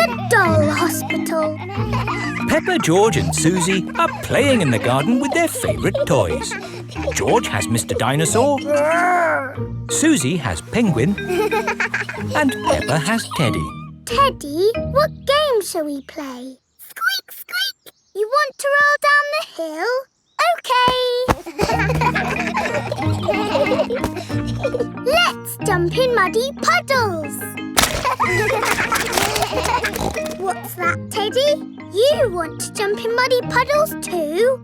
The doll hospital. Peppa, George and Susie are playing in the garden with their favourite toys. George has Mr. Dinosaur, Susie has Penguin, and Peppa has Teddy. Teddy, what game shall we play? Squeak, squeak. You want to roll down the hill? OK. Let's jump in muddy puddles. What's that, Teddy? You want to jump in muddy puddles too?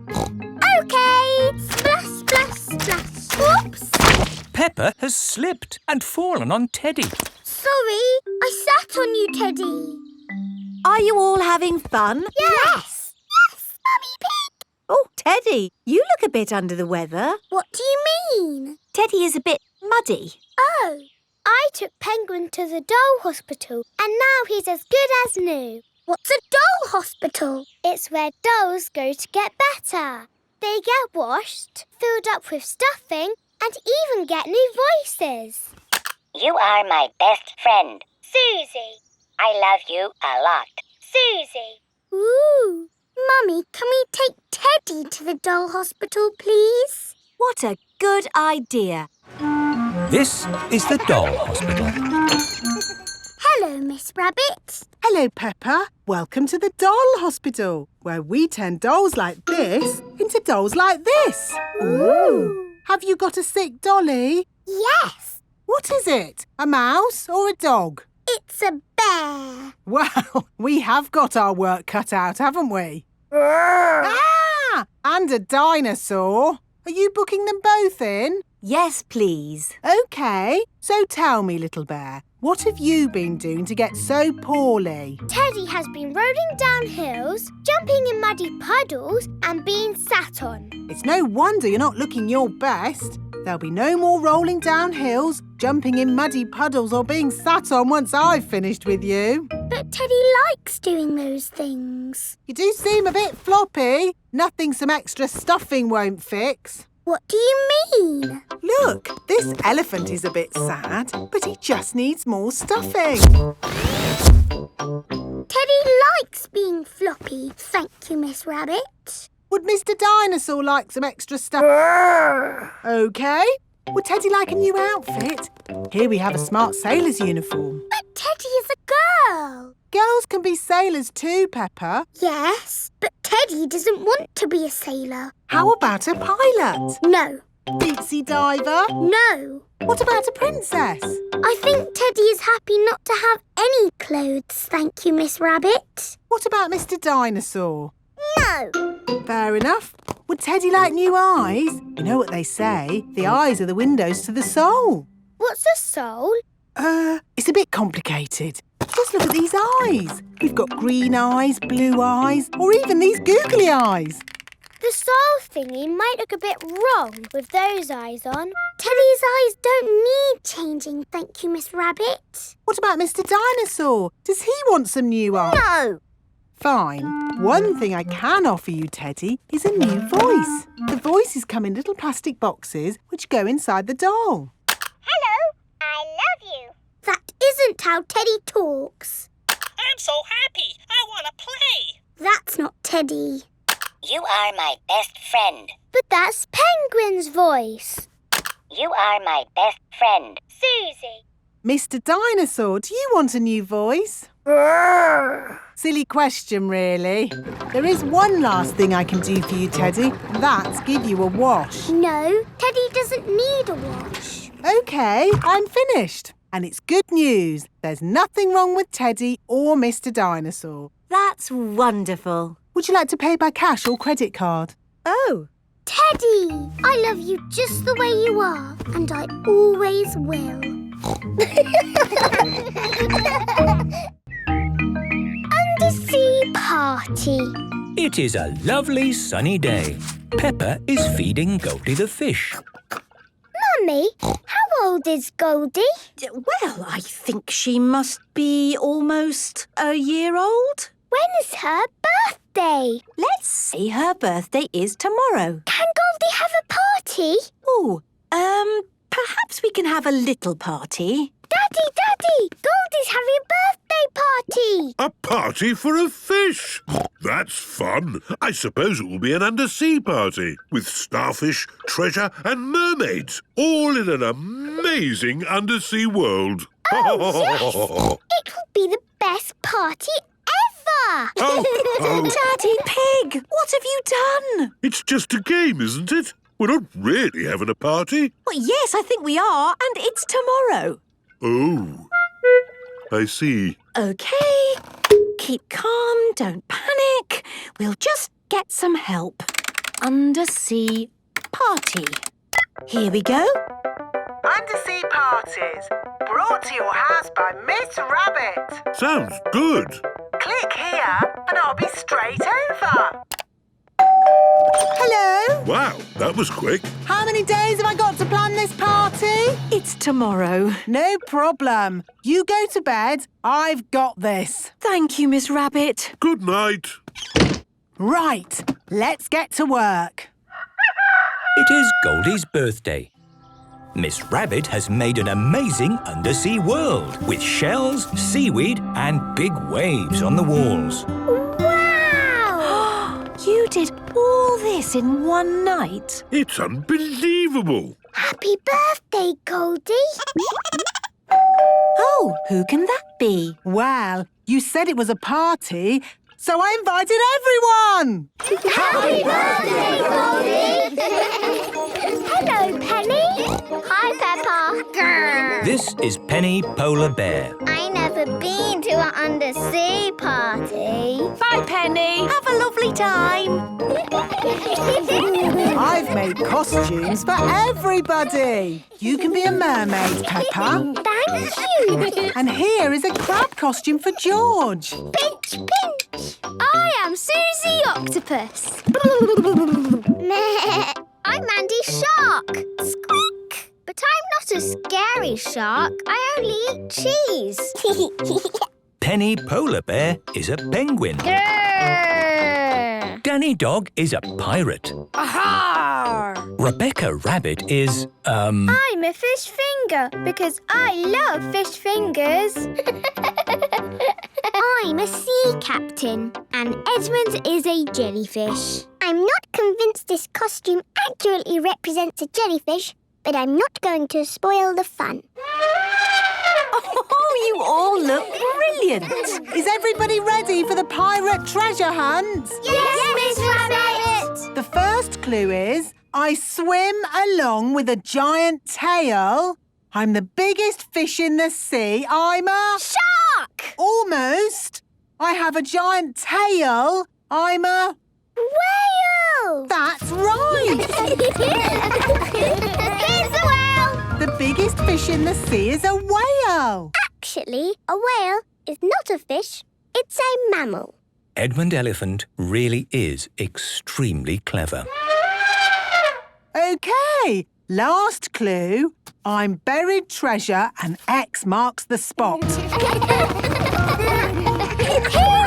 OK. Splash, splash, splash. Oops. Peppa has slipped and fallen on Teddy. Sorry, I sat on you, Teddy. Are you all having fun? Yes. Yes, Mummy Pig. Oh, Teddy, you look a bit under the weather. What do you mean? Teddy is a bit muddy. Oh, I took Penguin to the doll hospital and now he's as good as new. What's a doll hospital? It's where dolls go to get better. They get washed, filled up with stuffing and even get new voices. You are my best friend. Susie. I love you a lot. Susie. Ooh. Mummy, can we take Teddy to the doll hospital, please? What a good idea. This is the doll hospital. Hello, Miss Rabbit. Hello, Peppa. Welcome to the doll hospital, where we turn dolls like this into dolls like this. Ooh. Have you got a sick dolly? Yes. What is it? A mouse or a dog? It's a bear. Well, we have got our work cut out, haven't we? Ah! And a dinosaur. Are you booking them both in? Yes, please. OK. So tell me, little bear, what have you been doing to get so poorly? Teddy has been rolling down hills, jumping in muddy puddles and being sat on. It's no wonder you're not looking your best. There'll be no more rolling down hills, jumping in muddy puddles or being sat on once I've finished with you. But Teddy likes doing those things. You do seem a bit floppy. Nothing some extra stuffing won't fix. What do you mean? Look, this elephant is a bit sad, but he just needs more stuffing. Teddy likes being floppy, thank you, Miss Rabbit. Would Mr. Dinosaur like some extra stuff? OK. Would Teddy like a new outfit? Here we have a smart sailor's uniform. But Teddy is a girl. Girls can be sailors too, Peppa. Yes, but Teddy doesn't want to be a sailor. How about a pilot? No. Deep sea diver? No. What about a princess? I think Teddy is happy not to have any clothes, thank you, Miss Rabbit. What about Mr. Dinosaur? No. Fair enough. Would Teddy like new eyes? You know what they say, the eyes are the windows to the soul. What's a soul? It's a bit complicated. Just look at these eyes. We've got green eyes, blue eyes, or even these googly eyes. The soul thingy might look a bit wrong with those eyes on. Teddy's eyes don't need changing, thank you, Miss Rabbit. What about Mr. Dinosaur? Does he want some new eyes? No. Fine. One thing I can offer you, Teddy, is a new voice. The voices come in little plastic boxes which go inside the doll. Hello, I love you. That isn't how Teddy talks. I'm so happy. I want to play. That's not Teddy. You are my best friend. But that's Penguin's voice. You are my best friend. Susie. Mr. Dinosaur, do you want a new voice? Silly question, really. There is one last thing I can do for you, Teddy. That's give you a wash. No, Teddy doesn't need a wash. OK, I'm finished. And it's good news. There's nothing wrong with Teddy or Mr. Dinosaur. That's wonderful. Would you like to pay by cash or credit card? Oh. Teddy, I love you just the way you are, and I always will. Undersea party. It is a lovely sunny day. Peppa is feeding Goldie the fish. Mummy, how old is Goldie? Well, I think she must be almost a year old. When is her birthday? Let's say her birthday is tomorrow. Can Goldie have a party? Oh, perhaps we can have a little party. Daddy, Goldie's having a birthday party. party! A party for a fish! That's fun. I suppose it will be an undersea party with starfish, treasure and mermaids, all in an amazing undersea world. Oh, yes! It will be the best party ever! Daddy Pig, what have you done? It's just a game, isn't it? We're not really having a party. Well, yes, I think we are, and it's tomorrow. Oh, I see. OK. Keep calm, don't panic. We'll just get some help. Undersea party. Here we go. Undersea parties, brought to your house by Miss Rabbit. Sounds good. Click here and I'll be straight over. Hello. Wow, that was quick. How many days have I got to plan this party? It's tomorrow. No problem. You go to bed. I've got this. Thank you, Miss Rabbit. Good night. Right, let's get to work. It is Goldie's birthday. Miss Rabbit has made an amazing undersea world with shells, seaweed and big waves on the walls. Wow! You did all this in one night? It's unbelievable. Happy birthday, Goldie! Oh, who can that be? Well, you said it was a party, so I invited everyone. Happy birthday, Goldie! Hello, Penny. Hi, Peppa. This is Penny Polar Bear. I never been to an undersea party. Bye, Penny. Have a lovely time. I've made costumes for everybody. You can be a mermaid, Peppa. Thank you. And here is a crab costume for George. Pinch, pinch. I am Susie Octopus. I'm Mandy Shark. Squeak. But I'm not a scary shark. I only eat cheese. Penny Polar Bear is a penguin. Grrr. Danny Dog is a pirate. Aha! Rebecca Rabbit is, I'm a fish finger because I love fish fingers. I'm a sea captain and Edmund is a jellyfish. I'm not convinced this costume accurately represents a jellyfish, but I'm not going to spoil the fun. Oh, you all look brilliant. Is everybody ready for the pirate treasure hunt? Yes, Miss Rabbit! The first clue is, I swim along with a giant tail. I'm the biggest fish in the sea. I'm a... Shark! Almost. I have a giant tail. I'm a... Whale! That's right. Here's the whale! The biggest fish in the sea is a whale. Actually, a whale is not a fish. It's a mammal. Edmund Elephant really is extremely clever. OK, last clue. I'm buried treasure and X marks the spot. Here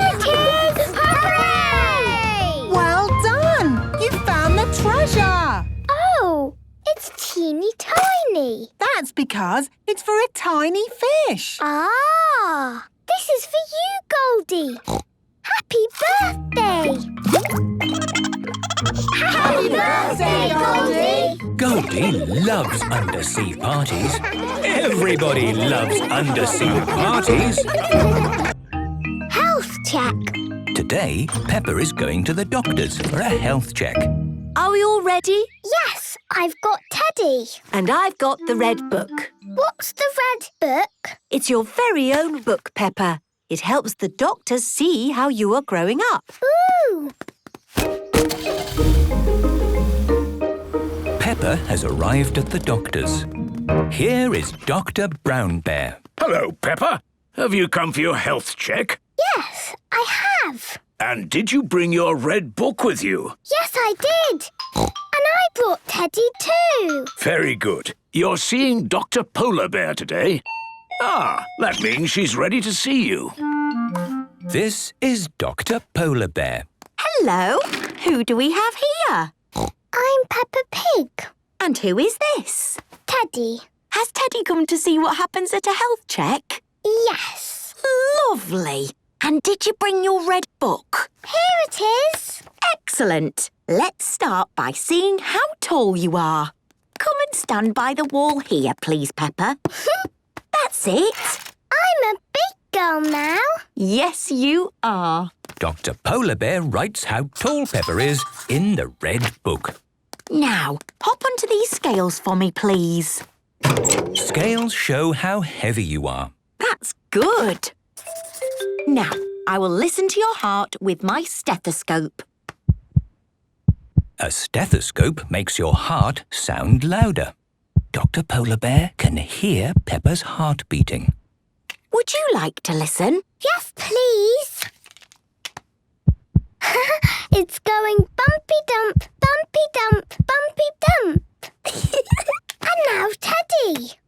it is! Hooray! Well done! You found the treasure! Oh, it's teeny tiny. That's because it's for a tiny fish. Ah, this is for you, Goldie. Happy birthday! Happy birthday, Goldie! Goldie loves undersea parties. Everybody loves undersea parties. Health check. Today, Peppa is going to the doctor's for a health check. Are we all ready? Yes, I've got Teddy. And I've got the red book. What's the red book? It's your very own book, Peppa. It helps the doctors see how you are growing up. Ooh! Peppa has arrived at the doctor's. Here is Dr. Brown Bear. Hello, Peppa. Have you come for your health check? Yes, I have. And did you bring your red book with you? Yes, I did. And I brought Teddy too. Very good. You're seeing Dr. Polar Bear today. Ah, that means she's ready to see you. This is Dr. Polar Bear. Hello. Who do we have here? I'm Peppa Pig. And who is this? Teddy. Has Teddy come to see what happens at a health check? Yes. Lovely. And did you bring your red book? Here it is. Excellent. Let's start by seeing how tall you are. Come and stand by the wall here, please, Peppa. That's it. I'm a big girl now. Yes, you are. Dr. Polar Bear writes how tall Peppa is in the red book. Now, hop onto these scales for me, please. Scales show how heavy you are. That's good. Now, I will listen to your heart with my stethoscope. A stethoscope makes your heart sound louder. Dr. Polar Bear can hear Peppa's heart beating. Would you like to listen? Yes, please. It's going bumpy-dump, bumpy-dump, bumpy-dump. And now Teddy.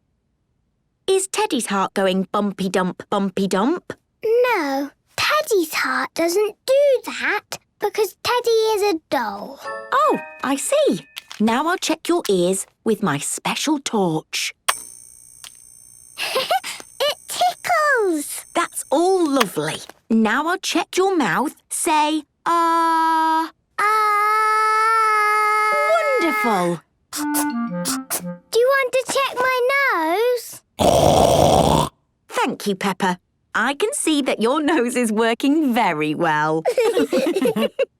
Is Teddy's heart going bumpy-dump, bumpy-dump? No, Teddy's heart doesn't do that because Teddy is a doll. Oh, I see. Now I'll check your ears with my special torch. It tickles. That's all lovely. Now I'll check your mouth. Say, ah. Wonderful. Do you want to check my nose? Thank you, Peppa. I can see that your nose is working very well.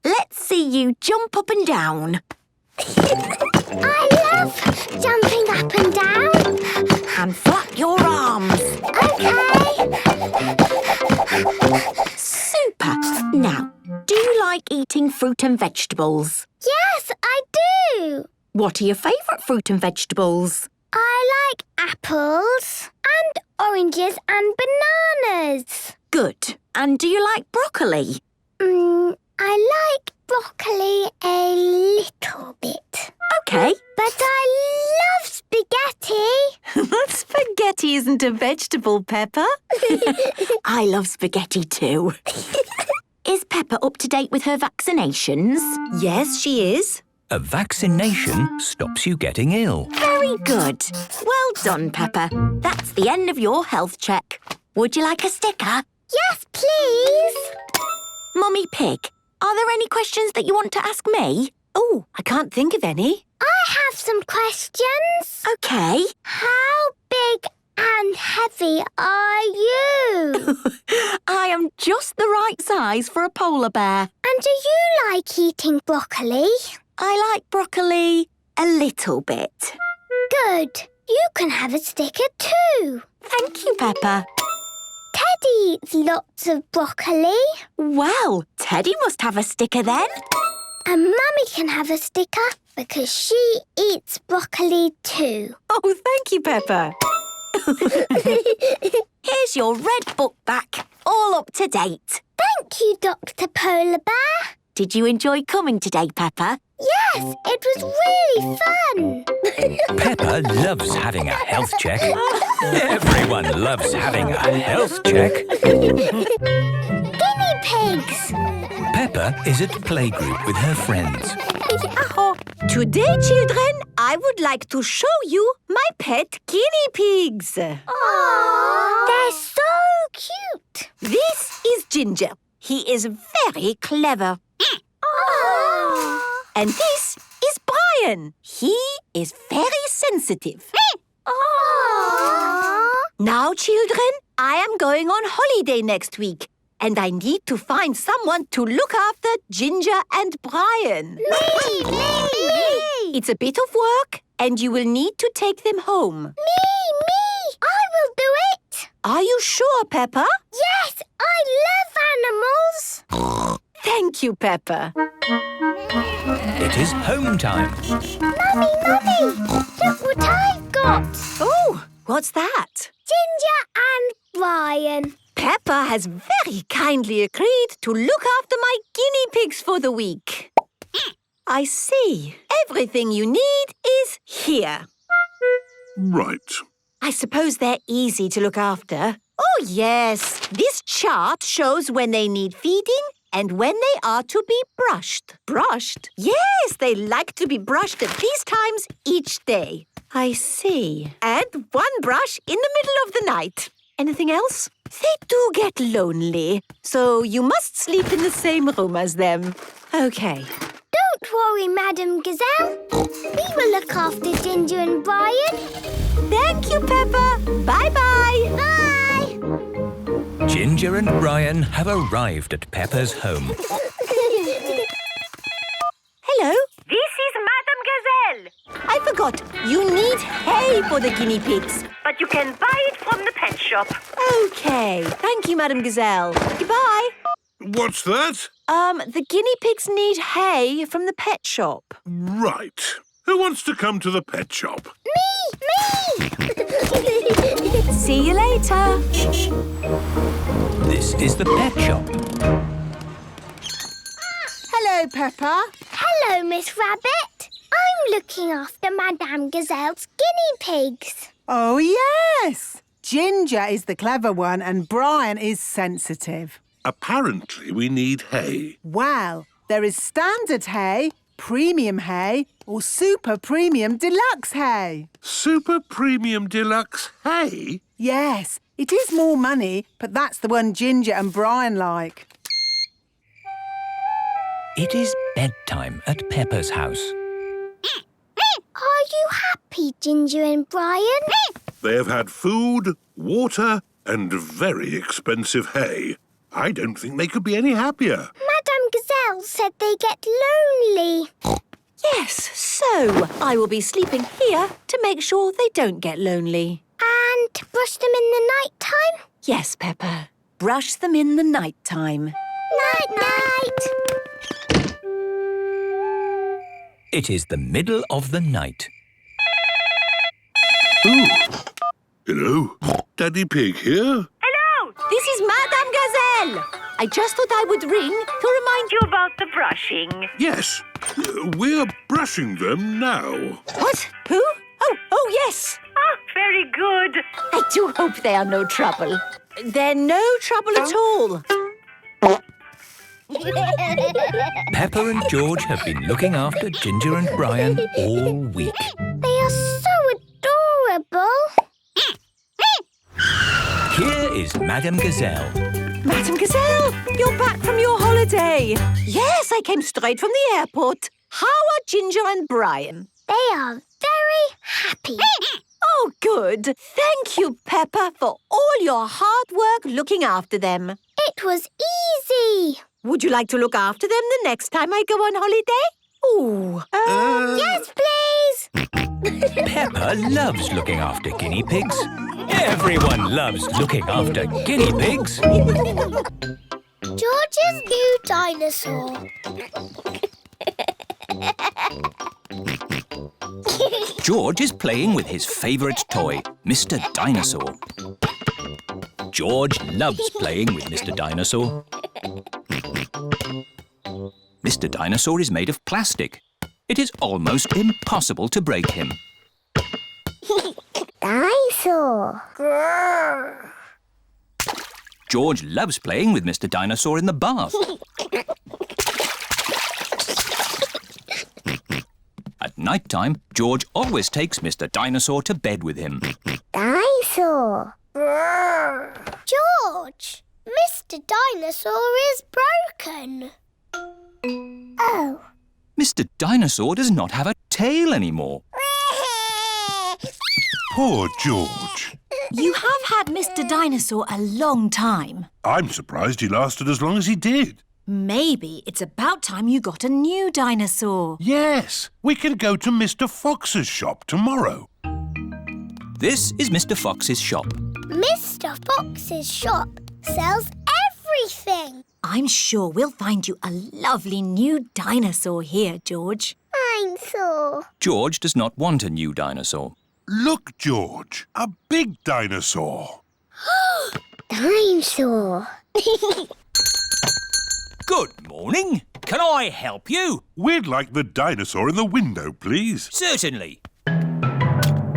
Let's see you jump up and down. I love jumping up and down. And flap your arms. Okay. Super. Now, do you like eating fruit and vegetables? Yes, I do. What are your favourite fruit and vegetables? I like apples and oranges and bananas. Good. And do you like broccoli? I like broccoli a little bit. OK. But I love spaghetti. Spaghetti isn't a vegetable, Peppa. I love spaghetti too. Is Peppa up to date with her vaccinations? Yes, she is. A vaccination stops you getting ill. Very good. Well done, Peppa. That's the end of your health check. Would you like a sticker? Yes, please. Mummy Pig, are there any questions that you want to ask me? Oh, I can't think of any. I have some questions. OK. How big and heavy are you? I am just the right size for a polar bear. And do you like eating broccoli? I like broccoli a little bit. Good. You can have a sticker too. Thank you, Peppa. Teddy eats lots of broccoli. Well, Teddy must have a sticker then. And Mummy can have a sticker because she eats broccoli too. Oh, thank you, Peppa. Here's your red book back, all up to date. Thank you, Dr. Polar Bear. Did you enjoy coming today, Peppa? Yes, it was really fun. Peppa loves having a health check. Everyone loves having a health check. Guinea pigs. Peppa is at playgroup with her friends. Today, children, I would like to show you my pet guinea pigs. Aww. They're so cute. This is Ginger. He is very clever. Aww. And this is Brian. He is very sensitive. Aww. Now, children, I am going on holiday next week. And I need to find someone to look after Ginger and Brian. Me. It's a bit of work, and you will need to take them home. Me. I will do it. Are you sure, Peppa? Yes, I love animals. Thank you, Peppa. It is home time. Mummy, look what I've got. Oh, what's that? Ginger and Brian. Peppa has very kindly agreed to look after my guinea pigs for the week. I see. Everything you need is here. Right. I suppose they're easy to look after. Oh, yes. This chart shows when they need feeding and when they are to be brushed. Brushed? Yes, they like to be brushed at these times each day. I see. And one brush in the middle of the night. Anything else? They do get lonely, so you must sleep in the same room as them. OK. Don't worry, Madam Gazelle. We will look after Ginger and Brian. Thank you, Peppa. Bye-bye. Bye. Ginger and Brian have arrived at Peppa's home. Hello. This is Madame Gazelle. I forgot. You need hay for the guinea pigs. But you can buy it from the pet shop. OK. Thank you, Madame Gazelle. Goodbye. What's that? The guinea pigs need hay from the pet shop. Right. Who wants to come to the pet shop? Me! See you later. This is the pet shop. Hello, Peppa. Hello, Miss Rabbit. I'm looking after Madame Gazelle's guinea pigs. Oh, yes. Ginger is the clever one and Brian is sensitive. Apparently we need hay. Well, there is standard hay, premium hay or super premium deluxe hay. Super Premium Deluxe hay? Yes, it is more money, but that's the one Ginger and Brian like. It is bedtime at Peppa's house. Are you happy, Ginger and Brian? They have had food, water and very expensive hay. I don't think they could be any happier. Madame Gazelle said they get lonely. Yes, so I will be sleeping here to make sure they don't get lonely. And brush them in the night time? Yes, Peppa. Brush them in the night time. Night-night. It is the middle of the night. Ooh. Hello? Daddy Pig here? Hello! This is Madame Gazelle. I just thought I would ring to remind you about the brushing. Yes. We're brushing them now. What? Who? Oh, yes. Oh, very good. I do hope they are no trouble. They're no trouble at all. Peppa and George have been looking after Ginger and Brian all week. They are so adorable. Here is Madame Gazelle. Madame Gazelle, you're back from your holiday. Yes, I came straight from the airport. How are Ginger and Brian? They are very happy. Oh, good. Thank you, Peppa, for all your hard work looking after them. It was easy. Would you like to look after them the next time I go on holiday? Ooh. Yes, please. Peppa loves looking after guinea pigs. Everyone loves looking after guinea pigs. George's new dinosaur. George is playing with his favourite toy, Mr. Dinosaur. George loves playing with Mr. Dinosaur. Mr. Dinosaur is made of plastic. It is almost impossible to break him. Dinosaur. George loves playing with Mr. Dinosaur in the bath. At night time, George always takes Mr. Dinosaur to bed with him. Dinosaur. George, Mr. Dinosaur is broken. Oh. Mr. Dinosaur does not have a tail anymore. Poor George. You have had Mr. Dinosaur a long time. I'm surprised he lasted as long as he did. Maybe it's about time you got a new dinosaur. Yes, we can go to Mr. Fox's shop tomorrow. This is Mr. Fox's shop. Mr. Fox's shop sells everything. I'm sure we'll find you a lovely new dinosaur here, George. Dinosaur. George does not want a new dinosaur. Look, George, a big dinosaur. Dinosaur. Good morning. Can I help you? We'd like the dinosaur in the window, please. Certainly.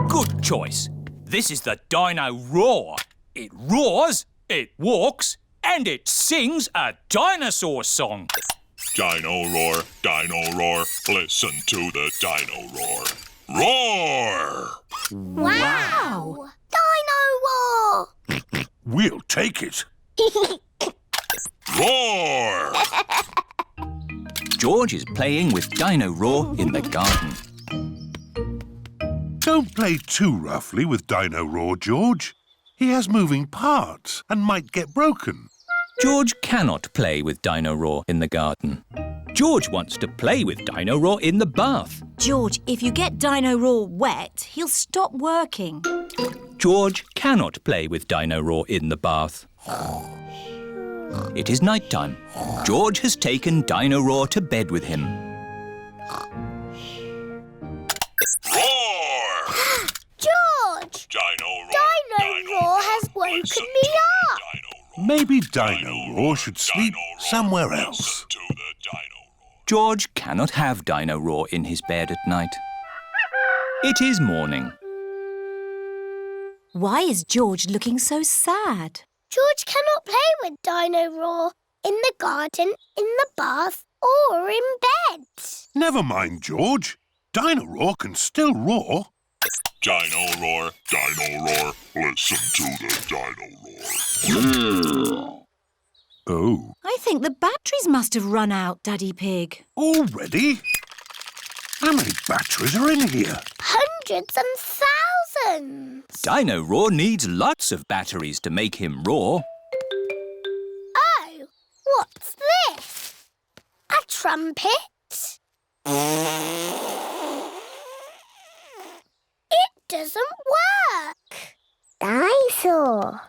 Good choice. This is the Dino Roar. It roars, it walks, and it sings a dinosaur song. Dino roar, listen to the dino roar. Roar! Wow! Dino Roar! We'll take it. Roar! George is playing with Dino Roar in the garden. Don't play too roughly with Dino Roar, George. He has moving parts and might get broken. George cannot play with Dino Roar in the garden. George wants to play with Dino Roar in the bath. George, if you get Dino Roar wet, he'll stop working. George cannot play with Dino Roar in the bath. It is night time. George has taken Dino Roar to bed with him. Roar! George! Dino Roar! Dino Roar has woken me up. Maybe Dino Roar should sleep somewhere else. To the Dino Roar. George cannot have Dino Roar in his bed at night. It is morning. Why is George looking so sad? George cannot play with Dino Roar in the garden, in the bath, or in bed. Never mind, George. Dino Roar can still roar. Dino Roar! Dino Roar! Listen to the Dino Roar. Oh, I think the batteries must have run out, Daddy Pig. already? How many batteries are in here? Hundreds and thousands. Dino Roar needs lots of batteries to make him roar. Oh, what's this? A trumpet? It doesn't work. Dinosaur.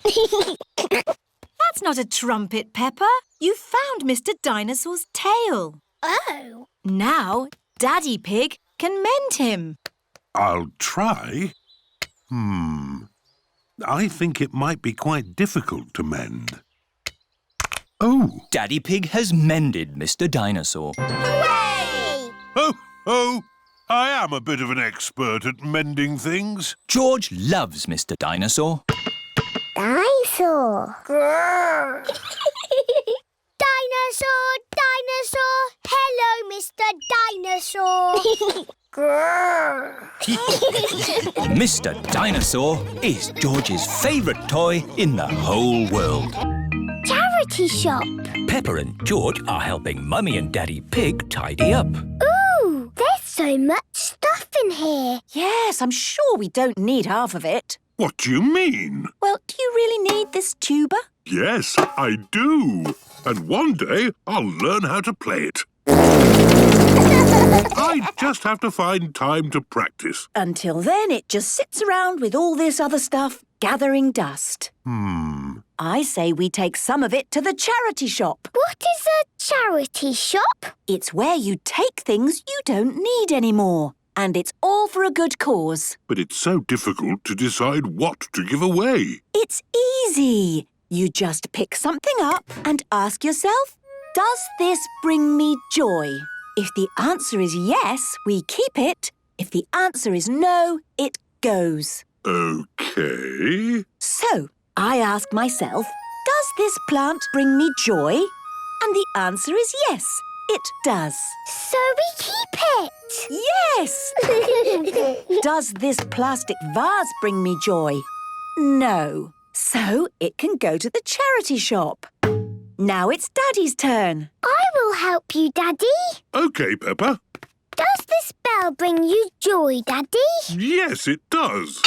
That's not a trumpet, Peppa. You found Mr. Dinosaur's tail. Oh. Now, Daddy Pig can mend him. I'll try. I think it might be quite difficult to mend. Oh! Daddy Pig has mended Mr. Dinosaur. Hooray! Oh! I am a bit of an expert at mending things. George loves Mr. Dinosaur. Dinosaur. Dinosaur, dinosaur. Hello, Mr. Dinosaur. Mr. Dinosaur is George's favourite toy in the whole world. Charity shop. Peppa and George are helping Mummy and Daddy Pig tidy up. Ooh, there's so much stuff in here. Yes, I'm sure we don't need half of it. What do you mean? Well, do you really need this tuba? Yes, I do. And one day I'll learn how to play it. I just have to find time to practice. Until then, it just sits around with all this other stuff, gathering dust. I say we take some of it to the charity shop. What is a charity shop? It's where you take things you don't need anymore. And it's all for a good cause. But it's so difficult to decide what to give away. It's easy. You just pick something up and ask yourself, does this bring me joy? If the answer is yes, we keep it. If the answer is no, it goes. OK. So, I ask myself, does this plant bring me joy? And the answer is yes, it does. So we keep it. Yes! Does this plastic vase bring me joy? No. So it can go to the charity shop. Now it's Daddy's turn. I will help you, Daddy. OK, Peppa. Does this bell bring you joy, Daddy? Yes, it does.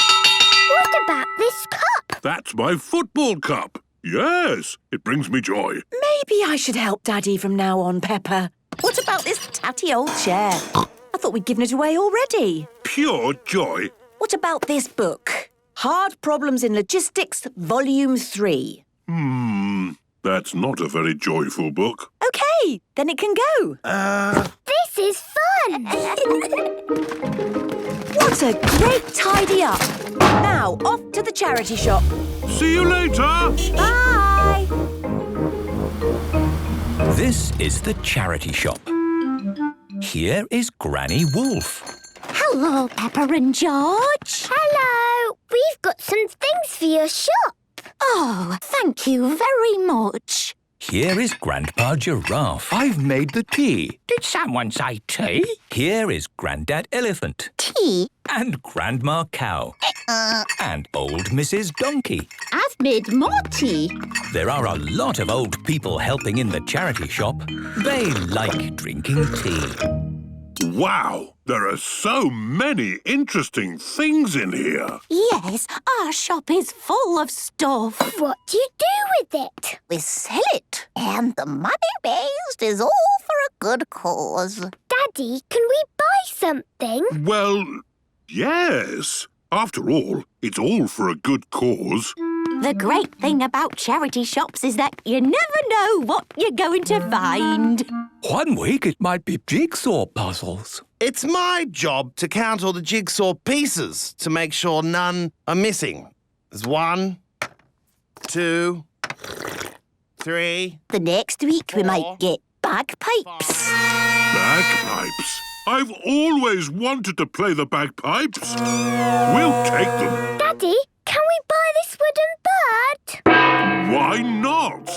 What about this cup? That's my football cup. Yes, it brings me joy. Maybe I should help Daddy from now on, Peppa. What about this tatty old chair? I thought we'd given it away already. Pure joy. What about this book? Hard Problems in Logistics, Volume 3. That's not a very joyful book. OK, then it can go. This is fun. What a great tidy up. Now, off to the charity shop. See you later. Bye. This is the charity shop. Here is Granny Wolf. Hello, Peppa and George. Hello. We've got some things for your shop. Oh, thank you very much. Here is Grandpa Giraffe. I've made the tea. Did someone say tea? Here is Grandad Elephant. Tea? And Grandma Cow. and old Mrs. Donkey. I've made more tea. There are a lot of old people helping in the charity shop. They like drinking tea. Wow, there are so many interesting things in here. Yes, our shop is full of stuff. What do you do with it? We sell it. And the money raised is all for a good cause. Daddy, can we buy something? Well, yes. After all, it's all for a good cause. The great thing about charity shops is that you never know what you're going to find. One week it might be jigsaw puzzles. It's my job to count all the jigsaw pieces to make sure none are missing. There's 1, 2, 3. The next week we 4, might get bagpipes. Bagpipes. I've always wanted to play the bagpipes. We'll take them. Daddy, can we buy this wooden bird? Why not?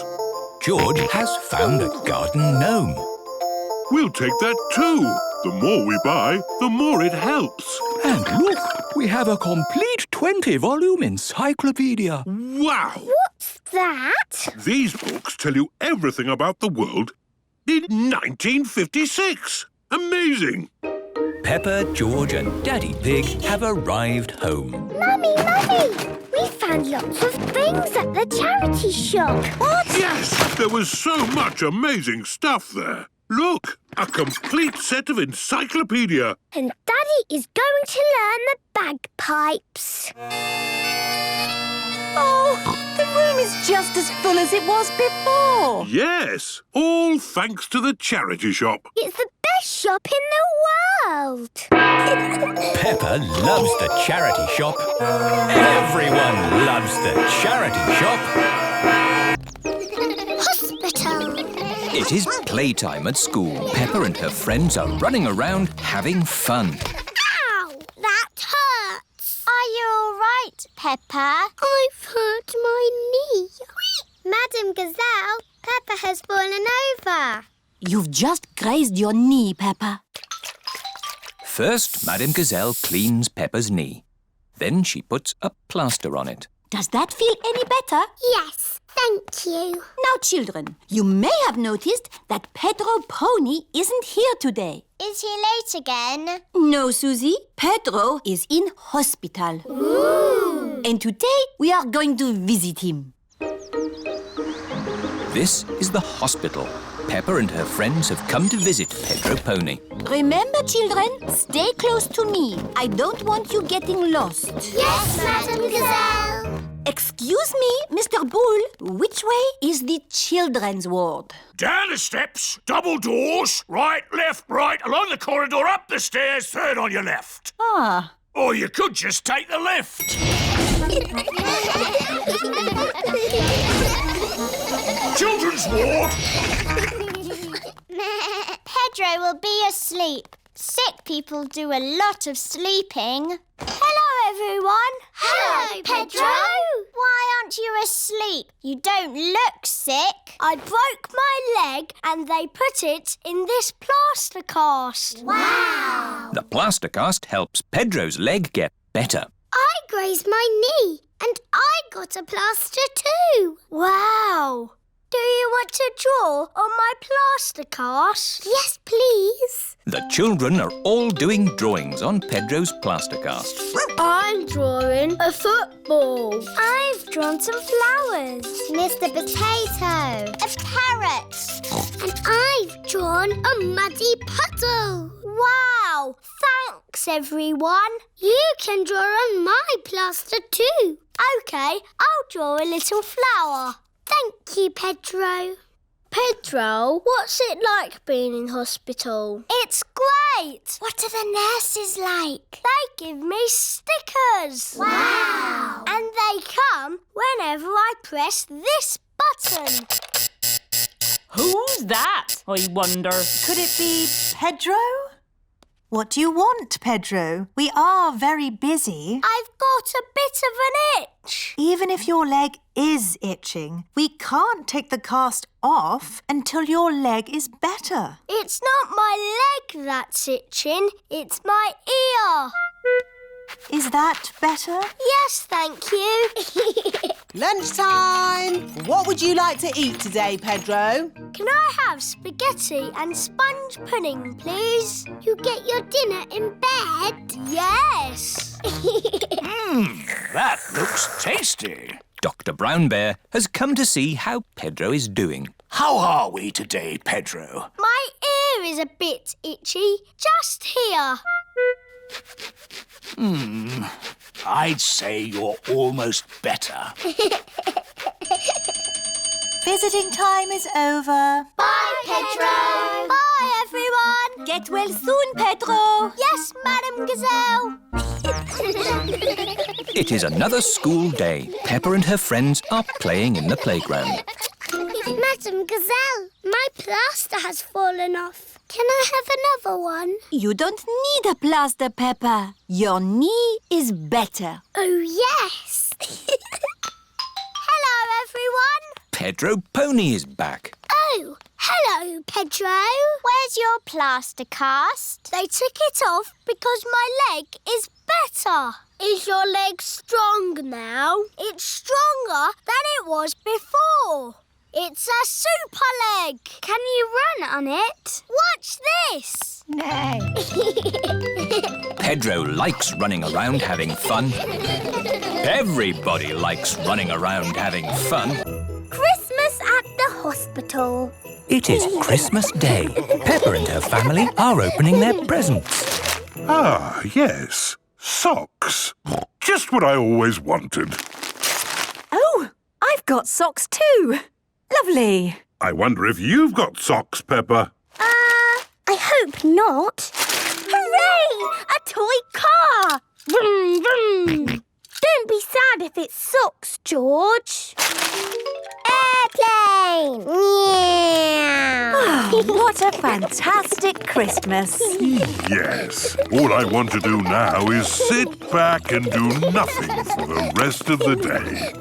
George has found a garden gnome. We'll take that too. The more we buy, the more it helps. And look, we have a complete 20-volume encyclopedia. Wow! What's that? These books tell you everything about the world in 1956. Amazing! Peppa, George and Daddy Pig have arrived home. Mummy! We found lots of things at the charity shop. What? Yes! There was so much amazing stuff there. Look, a complete set of encyclopedia. And Daddy is going to learn the bagpipes. Oh, the room is just as full as it was before. Yes, all thanks to the charity shop. It's the best shop in the world. Peppa loves the charity shop. Everyone loves the charity shop. Hospital. It is playtime at school. Peppa and her friends are running around having fun. Ow! That hurts. Are you all right, Peppa? I've hurt my knee. Madam Gazelle, Peppa has fallen over. You've just grazed your knee, Peppa. First, Madame Gazelle cleans Peppa's knee. Then she puts a plaster on it. Does that feel any better? Yes, thank you. Now, children, you may have noticed that Pedro Pony isn't here today. Is he late again? No, Susie. Pedro is in hospital. Ooh. And today we are going to visit him. This is the hospital. Peppa and her friends have come to visit Pedro Pony. Remember, children, stay close to me. I don't want you getting lost. Yes, Madam Gazelle. Excuse me, Mr. Bull. Which way is the children's ward? Down the steps, double doors, right, left, right, along the corridor, up the stairs, third on your left. Ah. Or you could just take the left. Children's ward. Pedro will be asleep. Sick people do a lot of sleeping. Hello, everyone. Hello, Pedro. Why aren't you asleep? You don't look sick. I broke my leg and they put it in this plaster cast. Wow. The plaster cast helps Pedro's leg get better. I grazed my knee and I got a plaster too. Wow. Do you want to draw on my plaster cast? Yes, please. The children are all doing drawings on Pedro's plaster cast. I'm drawing a football. I've drawn some flowers. Mr. Potato. A parrot. And I've drawn a muddy puddle. Wow! Thanks, everyone. You can draw on my plaster too. OK, I'll draw a little flower. Thank you, Pedro. Pedro, what's it like being in hospital? It's great. What are the nurses like? They give me stickers. Wow. And they come whenever I press this button. Who's that, I wonder? Could it be Pedro? What do you want, Pedro? We are very busy. I've got a bit of an itch. Even if your leg is itching, we can't take the cast off until your leg is better. It's not my leg that's itching, it's my ear. Is that better? Yes, thank you. Lunchtime! What would you like to eat today, Pedro? Can I have spaghetti and sponge pudding, please? You get your dinner in bed? Yes. That looks tasty. Dr. Brown Bear has come to see how Pedro is doing. How are we today, Pedro? My ear is a bit itchy, just here. I'd say you're almost better. Visiting time is over. Bye, Pedro. Bye, everyone. Get well soon, Pedro. Yes, Madam Gazelle. It is another school day. Peppa and her friends are playing in the playground. Madam Gazelle, my plaster has fallen off. Can I have another one? You don't need a plaster, Peppa. Your knee is better. Oh, yes. Hello, everyone. Pedro Pony is back. Oh, hello, Pedro. Where's your plaster cast? They took it off because my leg is better. Is your leg strong now? It's stronger than it was before. It's a super leg. Can you run on it? Watch this. No. Pedro likes running around having fun. Everybody likes running around having fun. Christmas at the hospital. It is Christmas Day. Peppa and her family are opening their presents. Ah, yes. Socks. Just what I always wanted. Oh, I've got socks too. Lovely. I wonder if you've got socks, Peppa. I hope not. Hooray! A toy car! Vroom, vroom. Don't be sad if it sucks, George. Airplane! Oh, what a fantastic Christmas. Yes. All I want to do now is sit back and do nothing for the rest of the day.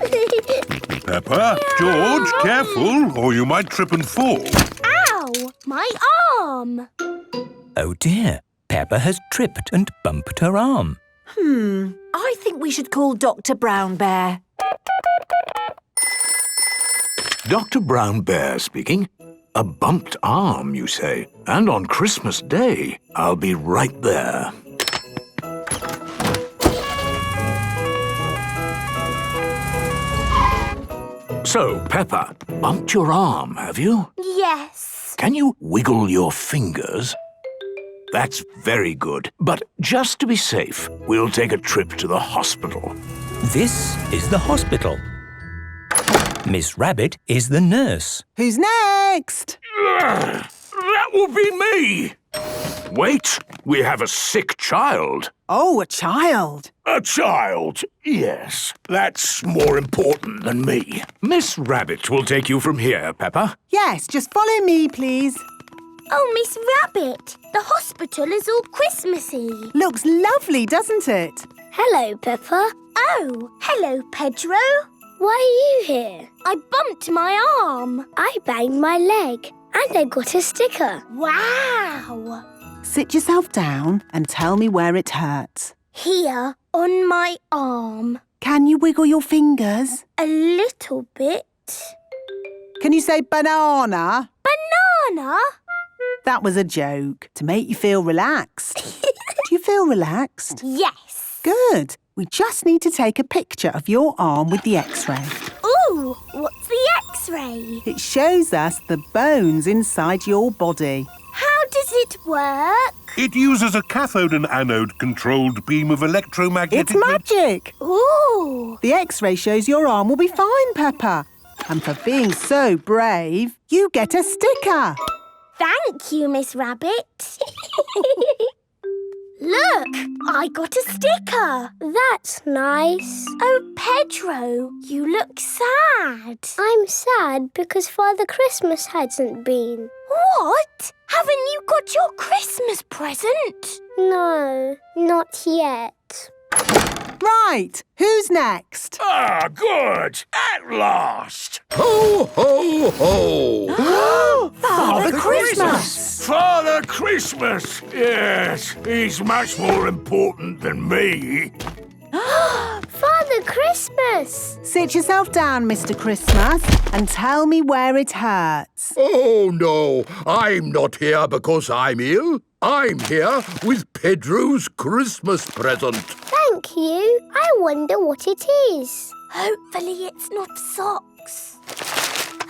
Peppa, George, careful, or you might trip and fall. Ow! My arm! Oh dear, Peppa has tripped and bumped her arm. I think we should call Dr. Brown Bear. Dr. Brown Bear speaking. A bumped arm, you say? And on Christmas Day? I'll be right there. So, Peppa, bumped your arm, have you? Yes. Can you wiggle your fingers? That's very good. But just to be safe, we'll take a trip to the hospital. This is the hospital. Miss Rabbit is the nurse. Who's next? That will be me! Wait, we have a sick child. Oh, a child. A child, yes. That's more important than me. Miss Rabbit will take you from here, Peppa. Yes, just follow me, please. Oh, Miss Rabbit, the hospital is all Christmassy. Looks lovely, doesn't it? Hello, Peppa. Oh, hello, Pedro. Why are you here? I bumped my arm. I banged my leg. And I got a sticker. Wow! Sit yourself down and tell me where it hurts. Here, on my arm. Can you wiggle your fingers? A little bit. Can you say banana? Banana? That was a joke, to make you feel relaxed. Do you feel relaxed? Yes. Good. We just need to take a picture of your arm with the X-ray. Ooh, what's the X-ray? It shows us the bones inside your body. How does it work? It uses a cathode and anode-controlled beam of electromagnetic... It's magic! Ooh. The X-ray shows your arm will be fine, Peppa. And for being so brave, you get a sticker. Thank you, Miss Rabbit. Look, I got a sticker. That's nice. Oh, Pedro, you look sad. I'm sad because Father Christmas hasn't been. What? Haven't you got your Christmas present? No, not yet. Right, who's next? Ah, good! At last! Ho, ho, ho! Father Christmas! Father Christmas! Yes, he's much more important than me. Father Christmas! Sit yourself down, Mr. Christmas, and tell me where it hurts. Oh, no, I'm not here because I'm ill. I'm here with Pedro's Christmas present. Thank you. I wonder what it is. Hopefully it's not socks.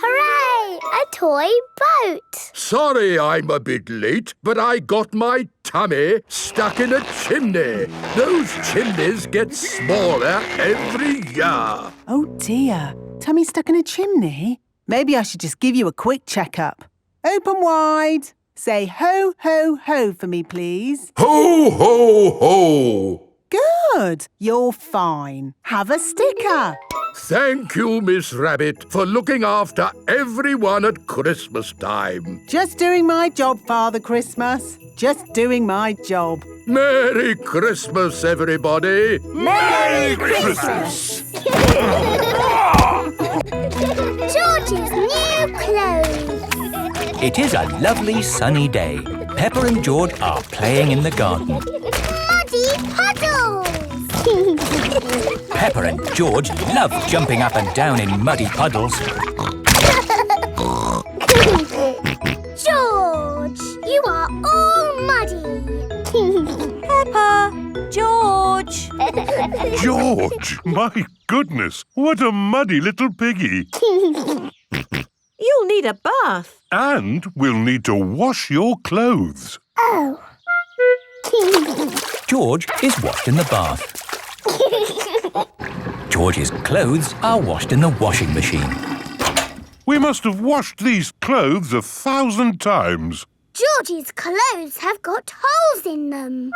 Hooray! A toy boat. Sorry I'm a bit late, but I got my tummy stuck in a chimney. Those chimneys get smaller every year. Oh dear, tummy stuck in a chimney? Maybe I should just give you a quick checkup. Open wide. Say ho, ho, ho for me, please. Ho, ho, ho! Good. You're fine. Have a sticker. Thank you, Miss Rabbit, for looking after everyone at Christmas time. Just doing my job, Father Christmas. Just doing my job. Merry Christmas, everybody. Merry Christmas! George's new clothes. It is a lovely sunny day. Peppa and George are playing in the garden. Muddy puddles. Peppa and George love jumping up and down in muddy puddles. George, you are all muddy. Peppa! George! George, my goodness, what a muddy little piggy. You'll need a bath. And we'll need to wash your clothes. Oh. George is washed in the bath. George's clothes are washed in the washing machine. We must have washed these clothes 1,000 times. George's clothes have got holes in them.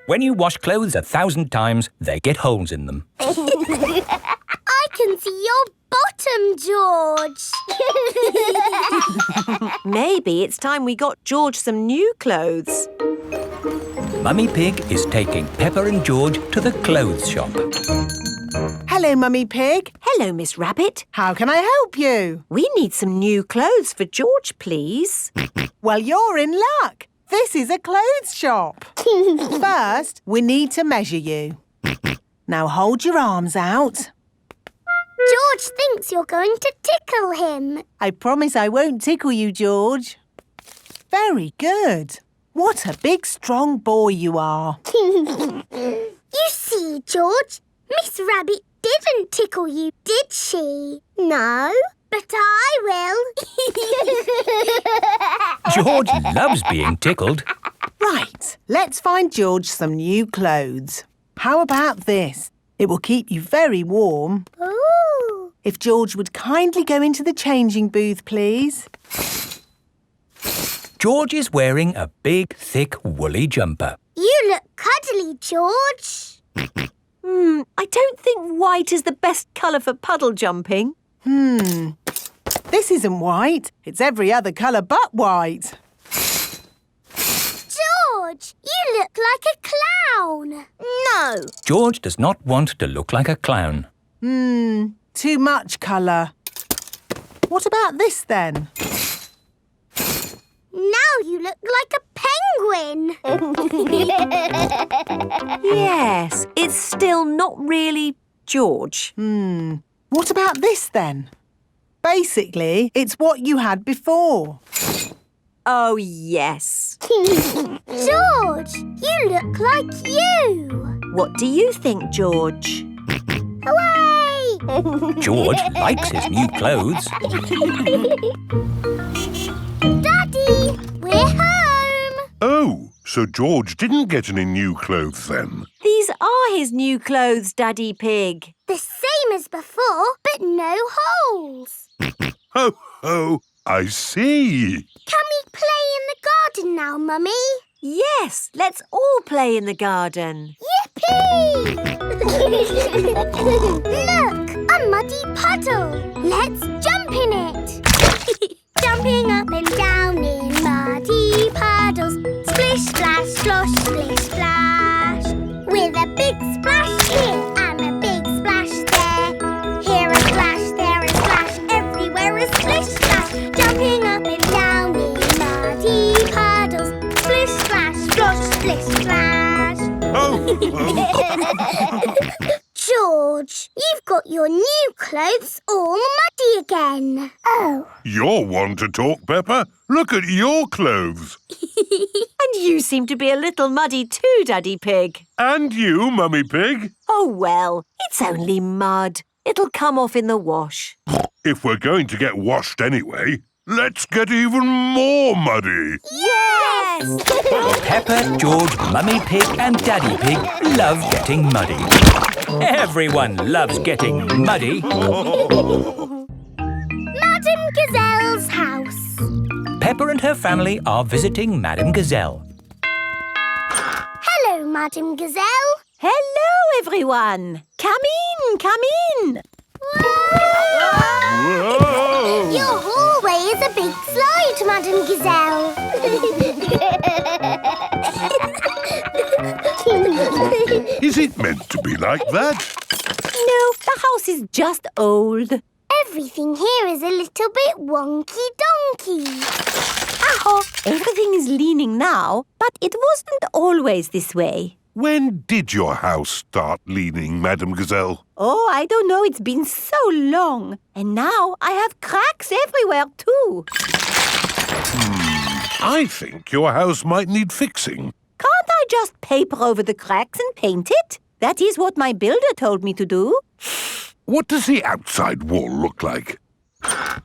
When you wash clothes 1,000 times, they get holes in them. I can see your bottom, George. Maybe it's time we got George some new clothes. Mummy Pig is taking Peppa and George to the clothes shop. Hello, Mummy Pig. Hello, Miss Rabbit. How can I help you? We need some new clothes for George, please. Well, you're in luck. This is a clothes shop. First, we need to measure you. Now hold your arms out. George thinks you're going to tickle him. I promise I won't tickle you, George. Very good. What a big, strong boy you are. You see, George, Miss Rabbit didn't tickle you, did she? No, but I will. George loves being tickled. Right, let's find George some new clothes. How about this? It will keep you very warm. Ooh. If George would kindly go into the changing booth, please. George is wearing a big, thick, woolly jumper. You look cuddly, George. I don't think white is the best colour for puddle jumping. This isn't white. It's every other colour but white. George, you look like a clown. No. George does not want to look like a clown. Too much colour. What about this then? Now you look like a penguin. Yes, it's still not really George. What about this then? Basically, it's what you had before. Oh, yes. George, you look like you. What do you think, George? Hooray! George likes his new clothes. Daddy, we're home. Oh, so George didn't get any new clothes then. These are his new clothes, Daddy Pig. The same as before, but no holes. Ho, ho, I see. Can we play in the garden now, Mummy? Yes, let's all play in the garden. Yippee! Look, a muddy puddle. Let's jump in it. Jumping up and down in muddy puddles. Splish, splash, slosh, splish, splash. With a big splash here and a big splash there. Here a splash, there a splash, everywhere a splish, splash. Jumping up and down in muddy puddles. George, you've got your new clothes all muddy again. Oh. You're one to talk, Peppa. Look at your clothes. And you seem to be a little muddy too, Daddy Pig. And you, Mummy Pig. Oh, well, it's only mud. It'll come off in the wash. If we're going to get washed anyway, let's get even more muddy. Yes! Peppa, George, Mummy Pig and Daddy Pig love getting muddy. Everyone loves getting muddy. Madame Gazelle's house. Peppa and her family are visiting Madame Gazelle. Hello, Madame Gazelle. Hello, everyone. Come in, come in. Whoa! Your hallway is a big slide, Madame Gazelle. Is it meant to be like that? No, the house is just old. Everything here is a little bit wonky-donkey. Everything is leaning now, but it wasn't always this way. When did your house start leaning, Madame Gazelle? Oh, I don't know. It's been so long. And now I have cracks everywhere too. I think your house might need fixing. Can't I just paper over the cracks and paint it? That is what my builder told me to do. What does the outside wall look like? Ah,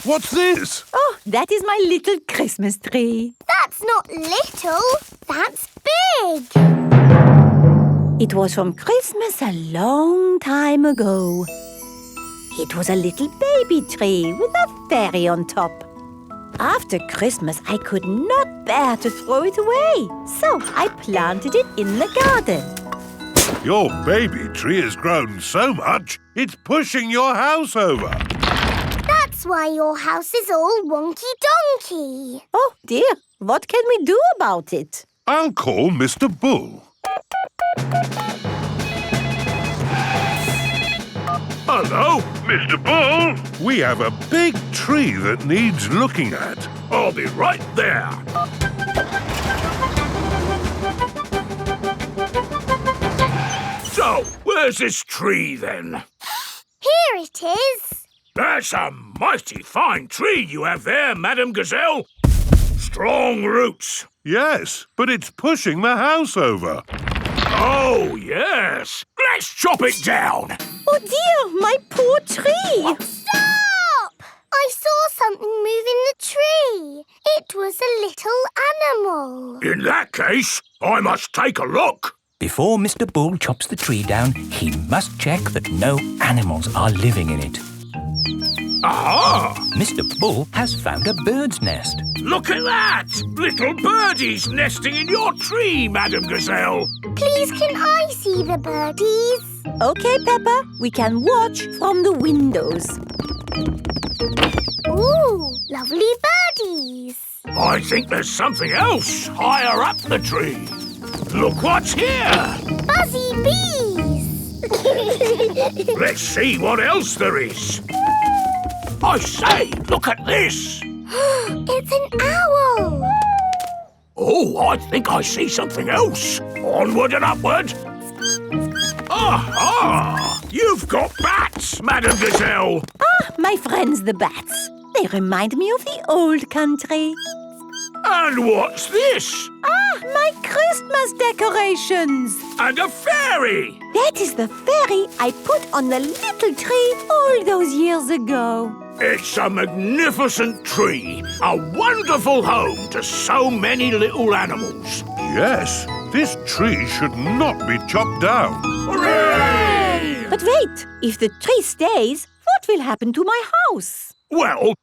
what's this? Oh, that is my little Christmas tree. That's not little, that's big. It was from Christmas a long time ago. It was a little baby tree with a fairy on top. After Christmas, I could not bear to throw it away, so I planted it in the garden. Your baby tree has grown so much, it's pushing your house over. That's why your house is all wonky-donkey. Oh, dear. What can we do about it? I'll call Mr. Bull. Hello, Mr. Bull. We have a big tree that needs looking at. I'll be right there. So, where's this tree then? Here it is. That's a mighty fine tree you have there, Madame Gazelle. Strong roots. Yes, but it's pushing the house over. Oh, yes. Let's chop it down. Oh, dear, my poor tree. Stop! I saw something move in the tree. It was a little animal. In that case, I must take a look. Before Mr. Bull chops the tree down, he must check that no animals are living in it. Aha! Mr. Bull has found a bird's nest. Look at that! Little birdies nesting in your tree, Madame Gazelle. Please, can I see the birdies? Okay, Peppa, we can watch from the windows. Ooh, lovely birdies. I think there's something else higher up the tree. Look what's here! Buzzy bees. Let's see what else there is. I say, look at this. It's an owl. Oh, I think I see something else. Onward and upward. Aha! You've got bats, Madame Gazelle. Ah, my friends the bats. They remind me of the old country. And what's this? Ah, my Christmas decorations. And a fairy. That is the fairy I put on the little tree all those years ago. It's a magnificent tree. A wonderful home to so many little animals. Yes, this tree should not be chopped down. Hooray! But wait, if the tree stays, what will happen to my house? Well,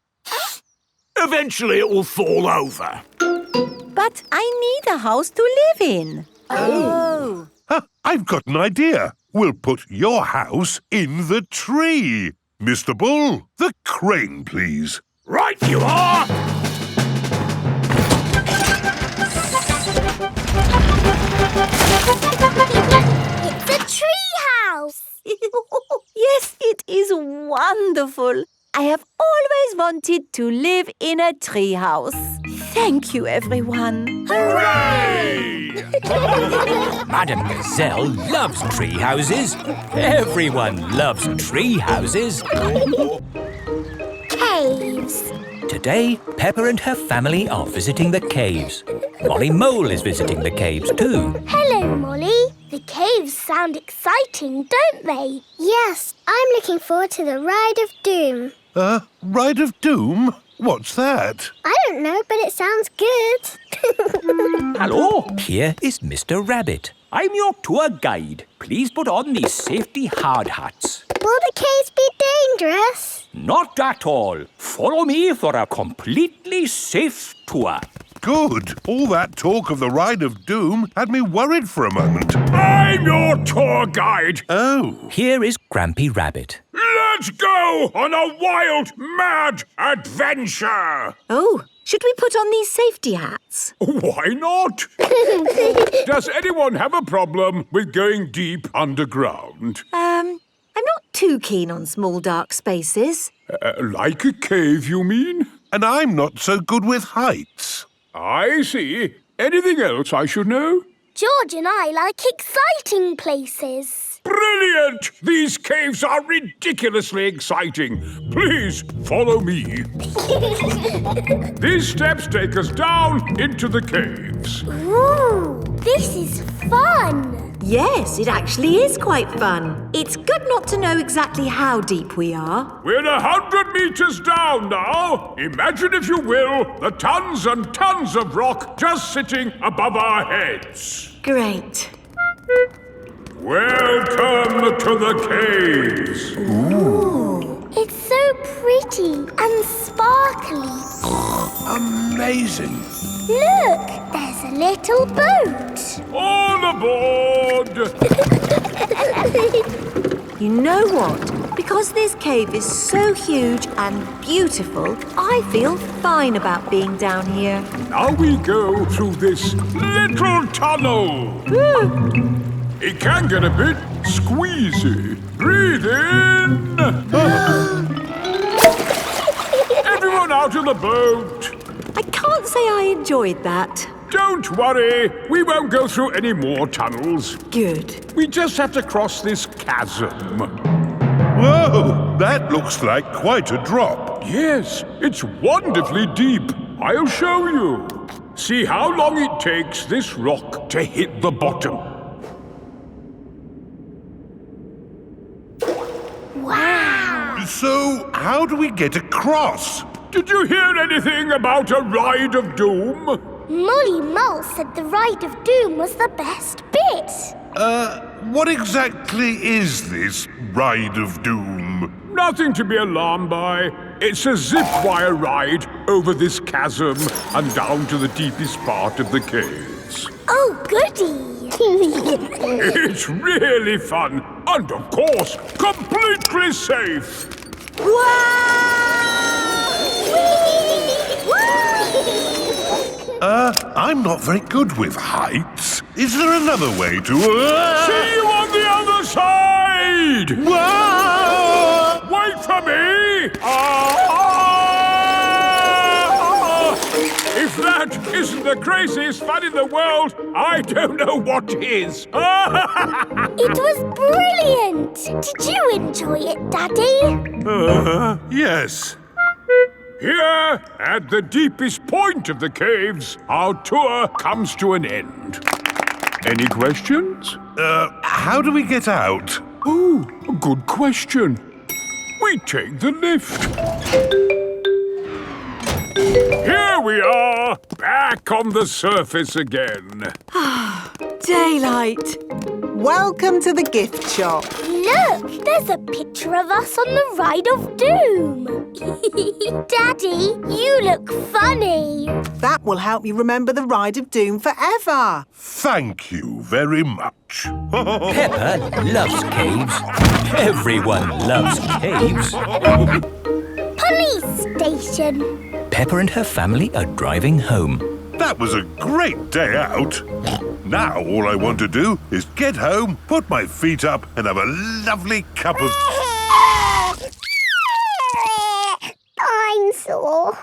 eventually it will fall over. But I need a house to live in. Oh. Huh, I've got an idea. We'll put your house in the tree. Mr. Bull, the crane, please. Right you are! It's a tree house. Yes, it is wonderful. I have always wanted to live in a tree house. Thank you, everyone. Hooray! Madame Gazelle loves tree houses. Everyone loves tree houses. Caves. Today, Peppa and her family are visiting the caves. Molly Mole is visiting the caves too. Hello, Molly. The caves sound exciting, don't they? Yes, I'm looking forward to the Ride of Doom. Ride of Doom? What's that? I don't know, but it sounds good. Hello, here is Mr. Rabbit. I'm your tour guide. Please put on these safety hard hats. Will the caves be dangerous? Not at all. Follow me for a completely safe tour. Good. All that talk of the Ride of Doom had me worried for a moment. I'm your tour guide. Oh. Here is Grampy Rabbit. Let's go on a wild, mad adventure. Oh, should we put on these safety hats? Why not? Does anyone have a problem with going deep underground? I'm not too keen on small dark spaces. Like a cave, you mean? And I'm not so good with heights. I see. Anything else I should know? George and I like exciting places. Brilliant! These caves are ridiculously exciting. Please follow me. These steps take us down into the caves. Ooh, this is fun. Yes, it actually is quite fun. It's good not to know exactly how deep we are. We're 100 meters down now. Imagine, if you will, the tons and tons of rock just sitting above our heads. Great. Welcome to the caves. Ooh. It's so pretty and sparkly. Amazing. Look, there's a little boat. All aboard! You know what? Because this cave is so huge and beautiful, I feel fine about being down here. Now we go through this little tunnel. It can get a bit squeezy. Breathe in. Everyone out of the boat. I can't say I enjoyed that. Don't worry. We won't go through any more tunnels. Good. We just have to cross this chasm. Whoa, that looks like quite a drop. Yes, it's wonderfully deep. I'll show you. See how long it takes this rock to hit the bottom. Wow. So, how do we get across? Did you hear anything about a Ride of Doom? Molly Mole said the Ride of Doom was the best bit. What exactly is this Ride of Doom? Nothing to be alarmed by. It's a zip wire ride over this chasm and down to the deepest part of the caves. Oh, goody. It's really fun and, of course, completely safe. I'm not very good with heights. Is there another way to... See you on the other side! Whoa! Wait for me! If that isn't the craziest fun in the world, I don't know what is. It was brilliant. Did you enjoy it, Daddy? Yes. Here, at the deepest point of the caves, our tour comes to an end. Any questions? How do we get out? Oh, a good question. We take the lift. Here we are, back on the surface again. Daylight. Welcome to the gift shop. Look, there's a picture of us on the Ride of Doom. Daddy, you look funny. That will help you remember the Ride of Doom forever. Thank you very much. Peppa loves caves. Everyone loves caves. Police station. Peppa and her family are driving home. That was a great day out. Now all I want to do is get home, put my feet up and have a lovely cup of... I'm sore.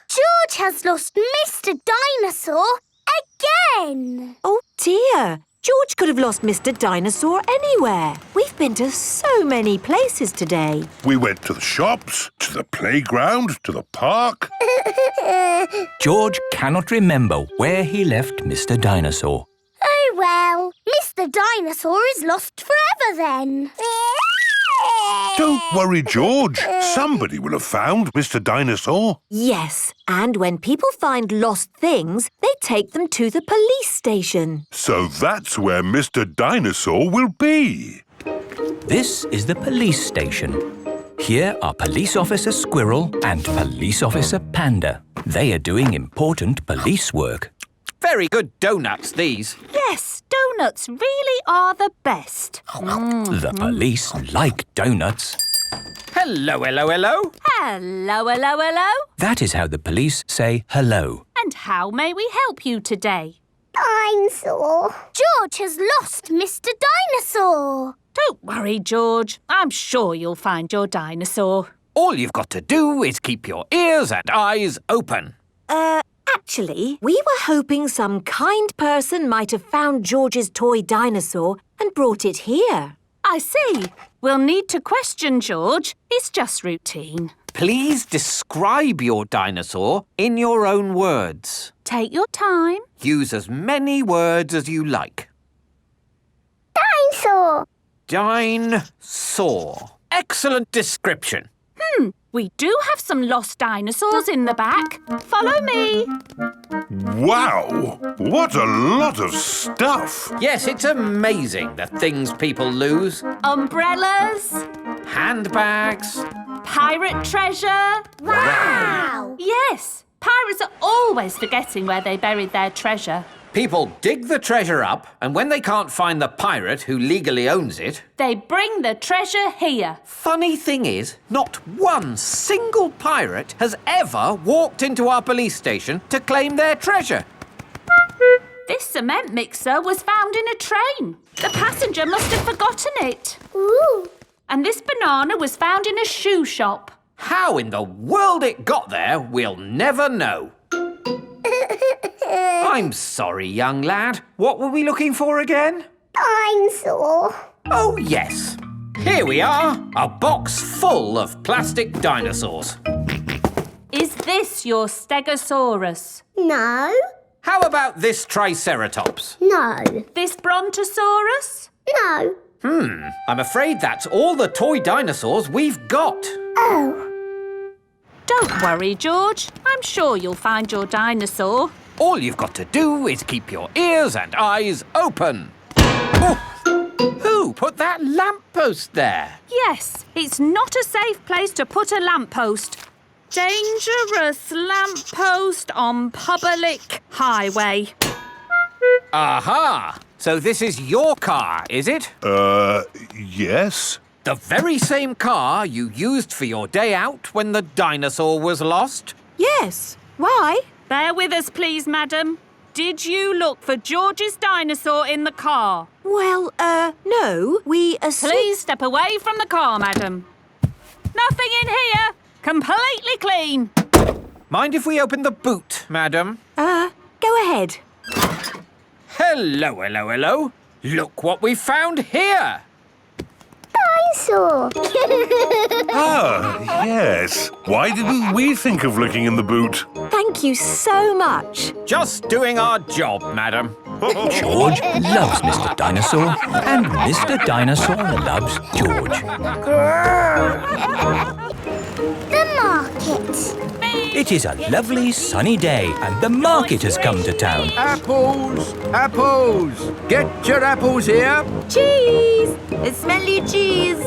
George has lost Mr. Dinosaur again! Oh dear! George could have lost Mr. Dinosaur anywhere. We've been to so many places today. We went to the shops, to the playground, to the park. George cannot remember where he left Mr. Dinosaur. Oh well, Mr. Dinosaur is lost forever then. Don't worry, George. Somebody will have found Mr. Dinosaur. Yes, and when people find lost things, they take them to the police station. So that's where Mr. Dinosaur will be. This is the police station. Here are Police Officer Squirrel and Police Officer Panda. They are doing important police work. Very good donuts, these. Yes, donuts really are the best. The police like donuts. Hello, hello, hello. Hello, hello, hello. That is how the police say hello. And how may we help you today? Dinosaur. George has lost Mr. Dinosaur. Don't worry, George. I'm sure you'll find your dinosaur. All you've got to do is keep your ears and eyes open. Actually, we were hoping some kind person might have found George's toy dinosaur and brought it here. I see. We'll need to question George. It's just routine. Please describe your dinosaur in your own words. Take your time. Use as many words as you like. Dinosaur. Dinosaur. Excellent description. We do have some lost dinosaurs in the back. Follow me. Wow! What a lot of stuff! Yes, it's amazing the things people lose. Umbrellas. Handbags. Pirate treasure. Wow! Yes, pirates are always forgetting where they buried their treasure. People dig the treasure up, and when they can't find the pirate who legally owns it, They bring the treasure here. funny thing is, not one single pirate has ever walked into our police station to claim their treasure. This cement mixer was found in a train. The passenger must have forgotten it. Ooh. And this banana was found in a shoe shop. How in the world it got there, we'll never know. I'm sorry, young lad. What were we looking for again? Dinosaur. Oh, yes. Here we are, a box full of plastic dinosaurs. Is this your Stegosaurus? No. How about this Triceratops? No. This Brontosaurus? No. I'm afraid that's all the toy dinosaurs we've got. Oh. Don't worry, George. I'm sure you'll find your dinosaur. All you've got to do is keep your ears and eyes open. Oh, who put that lamppost there? Yes, it's not a safe place to put a lamppost. Dangerous lamppost on public highway. Aha! So this is your car, is it? Yes? The very same car you used for your day out when the dinosaur was lost? Yes. Why? Bear with us, please, madam. Did you look for George's dinosaur in the car? Well, no. We Please step away from the car, madam. Nothing in here. Completely clean. Mind if we open the boot, madam? Go ahead. Hello, hello, hello. Look what we found here. Dinosaur. Ah, yes. Why didn't we think of looking in the boot? Thank you so much. Just doing our job, madam. George loves Mr. Dinosaur and Mr. Dinosaur loves George. The market. It is a lovely sunny day and the market has come to town. Apples! Apples! Get your apples here. Cheese! Smelly cheese!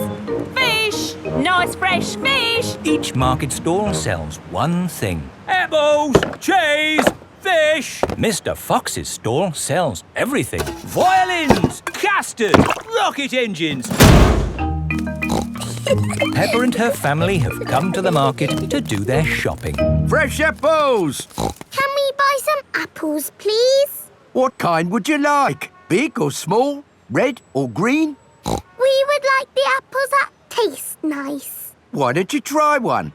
Fish! Nice fresh fish! Each market stall sells one thing. Apples, cheese, fish. Mr. Fox's stall sells everything. Violins, casters, rocket engines. Peppa and her family have come to the market to do their shopping. Fresh apples! Can we buy some apples, please? What kind would you like? Big or small? Red or green? We would like the apples that taste nice. Why don't you try one?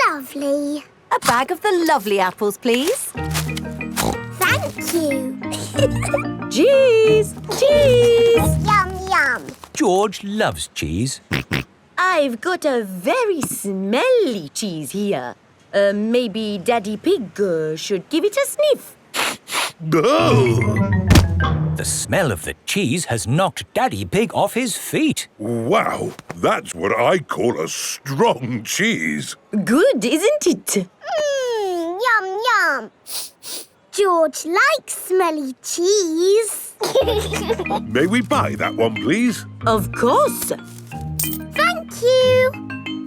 Lovely. A bag of the lovely apples, please. Thank you. Cheese! Cheese! Yum, yum. George loves cheese. I've got a very smelly cheese here. Maybe Daddy Pig should give it a sniff. Oh! The smell of the cheese has knocked Daddy Pig off his feet. Wow, that's what I call a strong cheese. Good, isn't it? Yum, yum. George likes smelly cheese. May we buy that one, please? Of course. Thank you.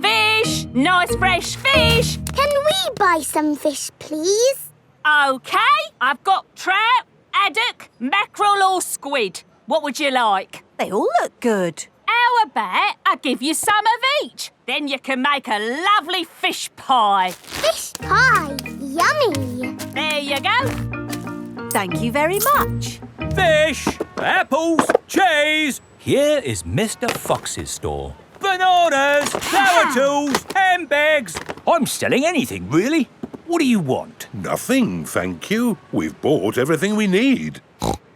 Fish! Nice fresh fish! Can we buy some fish, please? OK, I've got trout, haddock, mackerel or squid. What would you like? They all look good. How about I give you some of each? Then you can make a lovely fish pie. Fish pie. Yummy. There you go. Thank you very much. Fish, apples, cheese. Here is Mr. Fox's store. Bananas, flower tools, handbags. I'm selling anything, really. What do you want? Nothing, thank you. We've bought everything we need.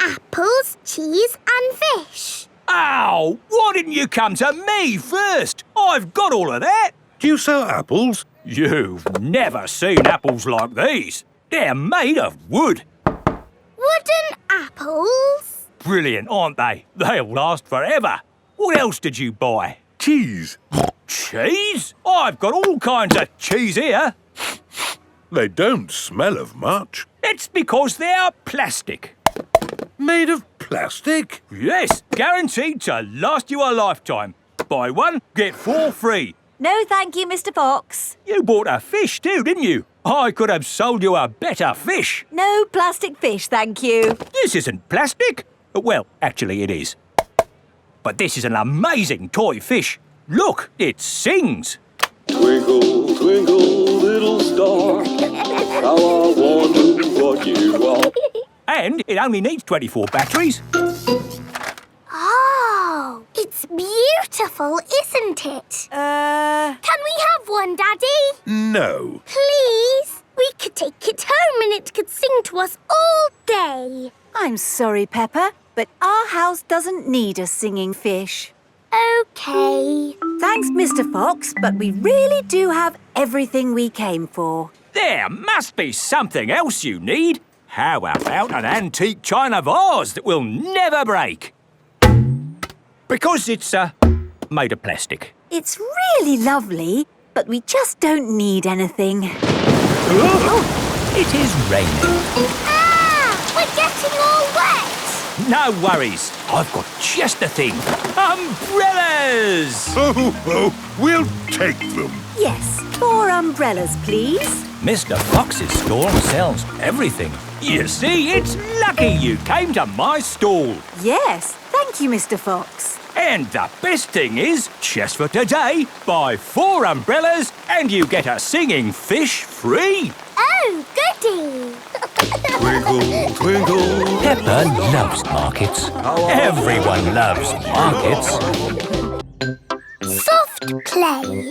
Apples, cheese and fish. Ow! Why didn't you come to me first? I've got all of that. Do you sell apples? You've never seen apples like these. They're made of wood. Wooden apples. Brilliant, aren't they? They'll last forever. What else did you buy? Cheese. Cheese? I've got all kinds of cheese here. They don't smell of much. It's because they're plastic. Made of plastic? Yes, guaranteed to last you a lifetime. Buy one, get 4 free. No, thank you, Mr. Fox. You bought a fish too, didn't you? I could have sold you a better fish. No plastic fish, thank you. This isn't plastic. Well, actually it is. But this is an amazing toy fish. Look, it sings. Twinkle, twinkle, little star, how I wonder what you are. And it only needs 24 batteries. Oh, it's beautiful, isn't it? Can we have one, Daddy? No. Please? We could take it home and it could sing to us all day. I'm sorry, Peppa, but our house doesn't need a singing fish. OK. Thanks, Mr. Fox, but we really do have everything we came for. There must be something else you need. How about an antique china vase that will never break? Because it's made of plastic. It's really lovely, but we just don't need anything. Oh, it is raining. Ah! We're getting all wet. No worries. I've got just the thing. Umbrellas! Oh, we'll take them. Yes, 4 umbrellas, please. Mr. Fox's store sells everything. You see, it's lucky you came to my stall. Yes, thank you, Mr. Fox. And the best thing is, just for today, buy 4 umbrellas and you get a singing fish free. Oh, goody. Twinkle, twinkle. Peppa loves markets. Everyone loves markets. Soft play.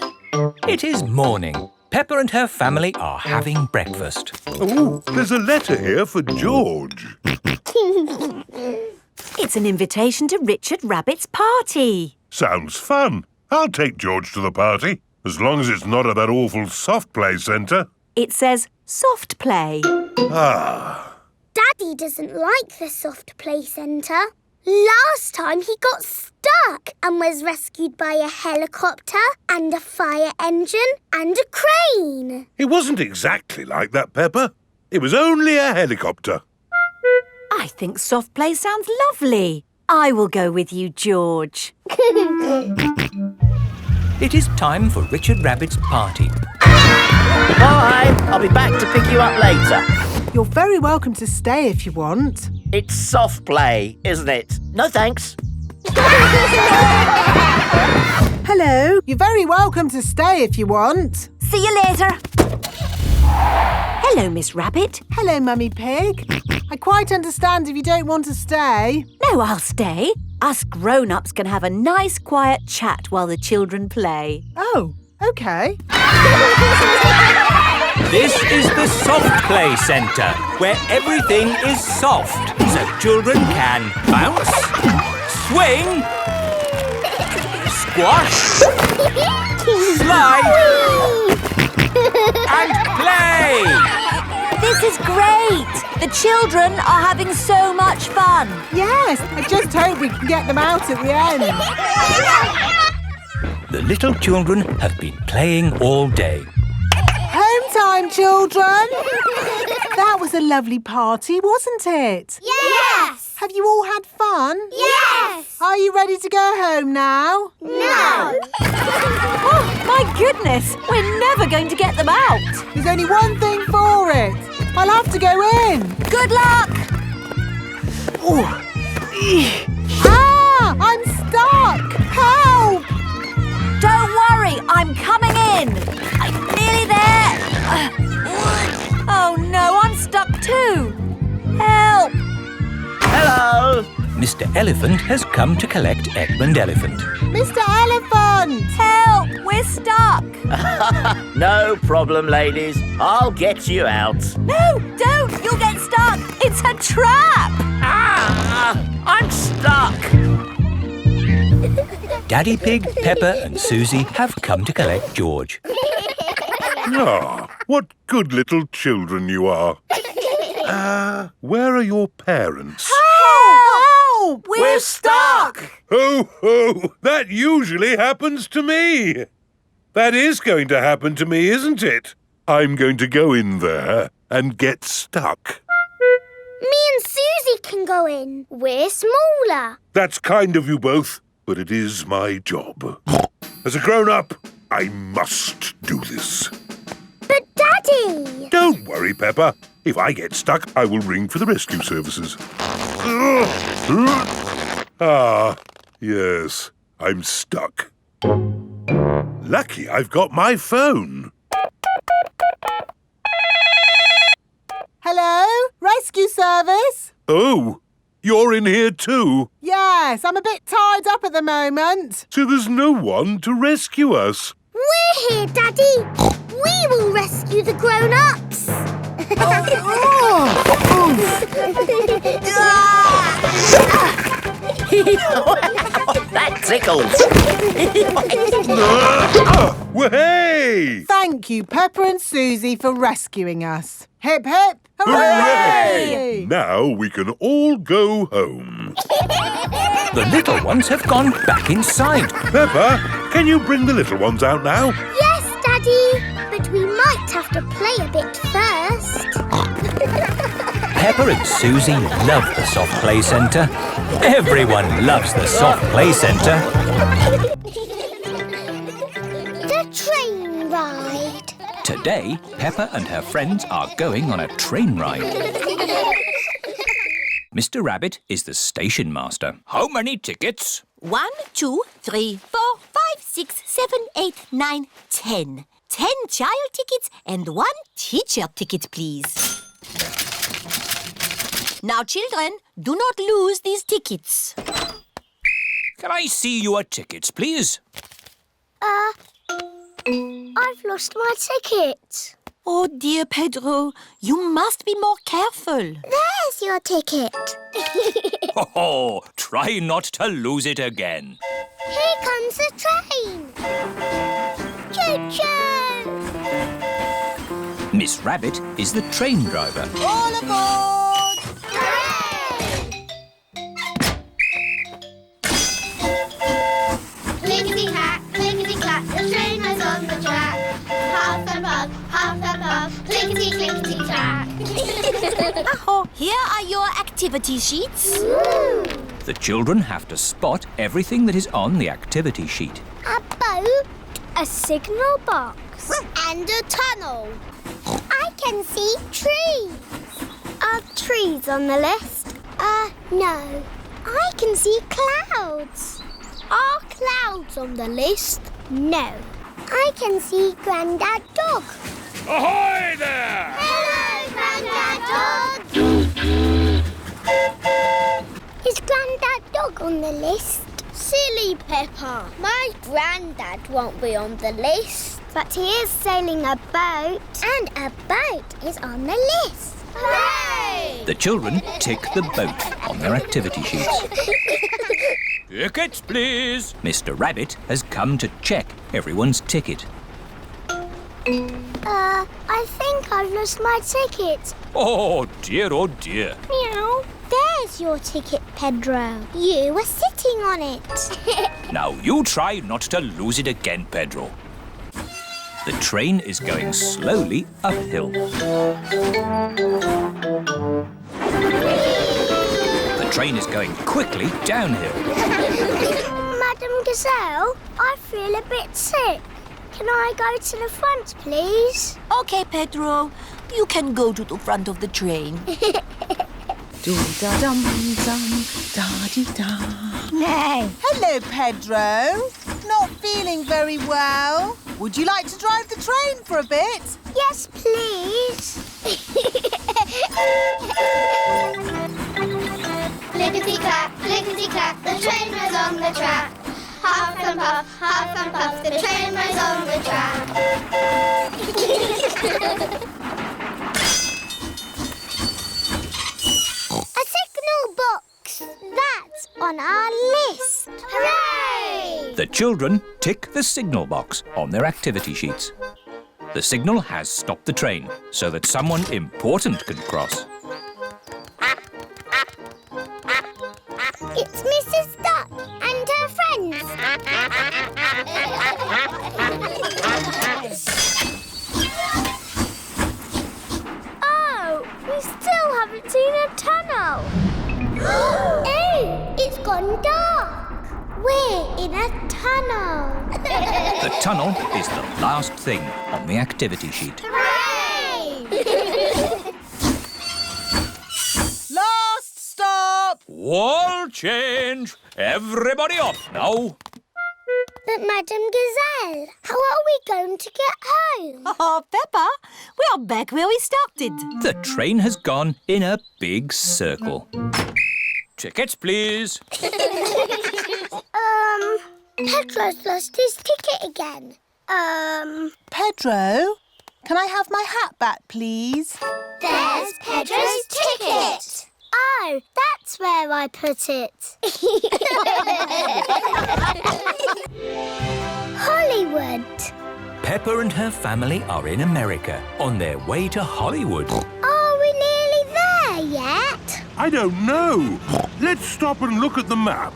It is morning. Peppa and her family are having breakfast. Oh, there's a letter here for George. It's an invitation to Richard Rabbit's party. Sounds fun. I'll take George to the party, as long as it's not at that awful soft play centre. It says soft play. Ah. Daddy doesn't like the soft play centre. Last time he got stuck and was rescued by a helicopter and a fire engine and a crane. It wasn't exactly like that, Peppa. It was only a helicopter. I think soft play sounds lovely. I will go with you, George. It is time for Richard Rabbit's party. Bye! I'll be back to pick you up later. You're very welcome to stay if you want. It's soft play, isn't it? No thanks. Hello. You're very welcome to stay if you want. See you later. Hello, Miss Rabbit. Hello, Mummy Pig. I quite understand if you don't want to stay. No, I'll stay. Us grown-ups can have a nice quiet chat while the children play. Oh, OK. This soft play centre, where everything is soft, so children can bounce, swing, squash, slide, and play. This is great! The children are having so much fun. Yes, I just hope we can get them out at the end. The little children have been playing all day. Home time, children! That was a lovely party, wasn't it? Yes! Have you all had fun? Yes! Are you ready to go home now? No! Oh, my goodness! We're never going to get them out. There's only one thing for it. I'll have to go in. Good luck! Ah! I'm stuck! Help! Don't worry, I'm coming in. I'm nearly there. Oh no, I'm stuck too. Help! Hello! Mr. Elephant has come to collect Edmund Elephant. Mr. Elephant! Help! We're stuck. No problem, ladies. I'll get you out. No, don't! You'll get stuck. It's a trap. Ah! I'm stuck. Daddy Pig, Peppa and Susie have come to collect George. Ah, what good little children you are. Where are your parents? Help! We're stuck. Ho, ho! That usually happens to me. That is going to happen to me, isn't it? I'm going to go in there and get stuck. Me and Susie can go in. We're smaller. That's kind of you both, but it is my job. As a grown-up, I must do this. But Daddy! Don't worry, Peppa. If I get stuck, I will ring for the rescue services. Ah, yes, I'm stuck. Lucky I've got my phone. Hello? Rescue service? Oh, you're in here too? Yes, I'm a bit tied up at the moment. So there's no one to rescue us. We're here, Daddy. We will rescue the grown-ups. That tickles. Well, hey! Thank you, Peppa and Susie, for rescuing us. Hip, hip, Hooray! Now we can all go home. The little ones have gone back inside. Peppa, can you bring the little ones out now? Yes, Daddy. But we might have to play a bit first. Peppa and Susie love the soft play centre. Everyone loves the soft play centre. The train ride. Today, Peppa and her friends are going on a train ride. Mr. Rabbit is the station master. How many tickets? 1, 2, 3, 4, 5, 6, 7, 8, 9, 10. 10 child tickets and 1 teacher ticket, please. Now, children, do not lose these tickets. Can I see your tickets, please? I've lost my ticket. Oh, dear Pedro, you must be more careful. There's your ticket. Oh, try not to lose it again. Here comes the train. Choo-choo! Miss Rabbit is the train driver. all aboard! Clickety-clack, clickety-clack, the train is on the track. Half and puff, clickety-clickety-clack. Oh, here are your activity sheets. The children have to spot everything that is on the activity sheet. A boat, a signal box, and a tunnel. I can see trees. Are trees on the list? No. I can see clouds. Are clouds on the list? No. I can see Grandad Dog. Ahoy there! Hello, Grandad Dog. Is Grandad Dog on the list? Silly Peppa. My Grandad won't be on the list. But he is sailing a boat. And a boat is on the list. Hooray! The children tick the boat on their activity sheets. Tickets, please. Mr. Rabbit has come to check everyone's ticket. I think I've lost my ticket. Oh dear, oh dear. Meow. There's your ticket, Pedro. You were sitting on it. Now you try not to lose it again, Pedro. The train is going slowly uphill. The train is going quickly downhill. Madam Gazelle, I feel a bit sick. Can I go to the front, please? OK, Pedro. You can go to the front of the train. Do-da-dum-dum, da-dee-da. Hello, Pedro. Not feeling very well. Would you like to drive the train for a bit? Yes, please. Clickety-clack, clickety-clack, the train was on the track. Huff and puff, the train was on the track. A signal box. That's on our list. Hooray! The children tick the signal box on their activity sheets. The signal has stopped the train so that someone important can cross. It's Mrs. Duck and her friends. Oh, we still haven't seen a tunnel. Oh, it's gone dark. We're in a tunnel. The tunnel is the last thing on the activity sheet. Hooray! Last stop! Wall change! Everybody up now! But Madam Gazelle, how are we going to get home? Oh, Peppa, we are back where we started. The train has gone in a big circle. Tickets, please. Pedro's lost his ticket again. Pedro, can I have my hat back, please? There's Pedro's ticket. Oh, that's where I put it. Hollywood. Peppa and her family are in America on their way to Hollywood. Are we nearly there yet? I don't know. Let's stop and look at the map.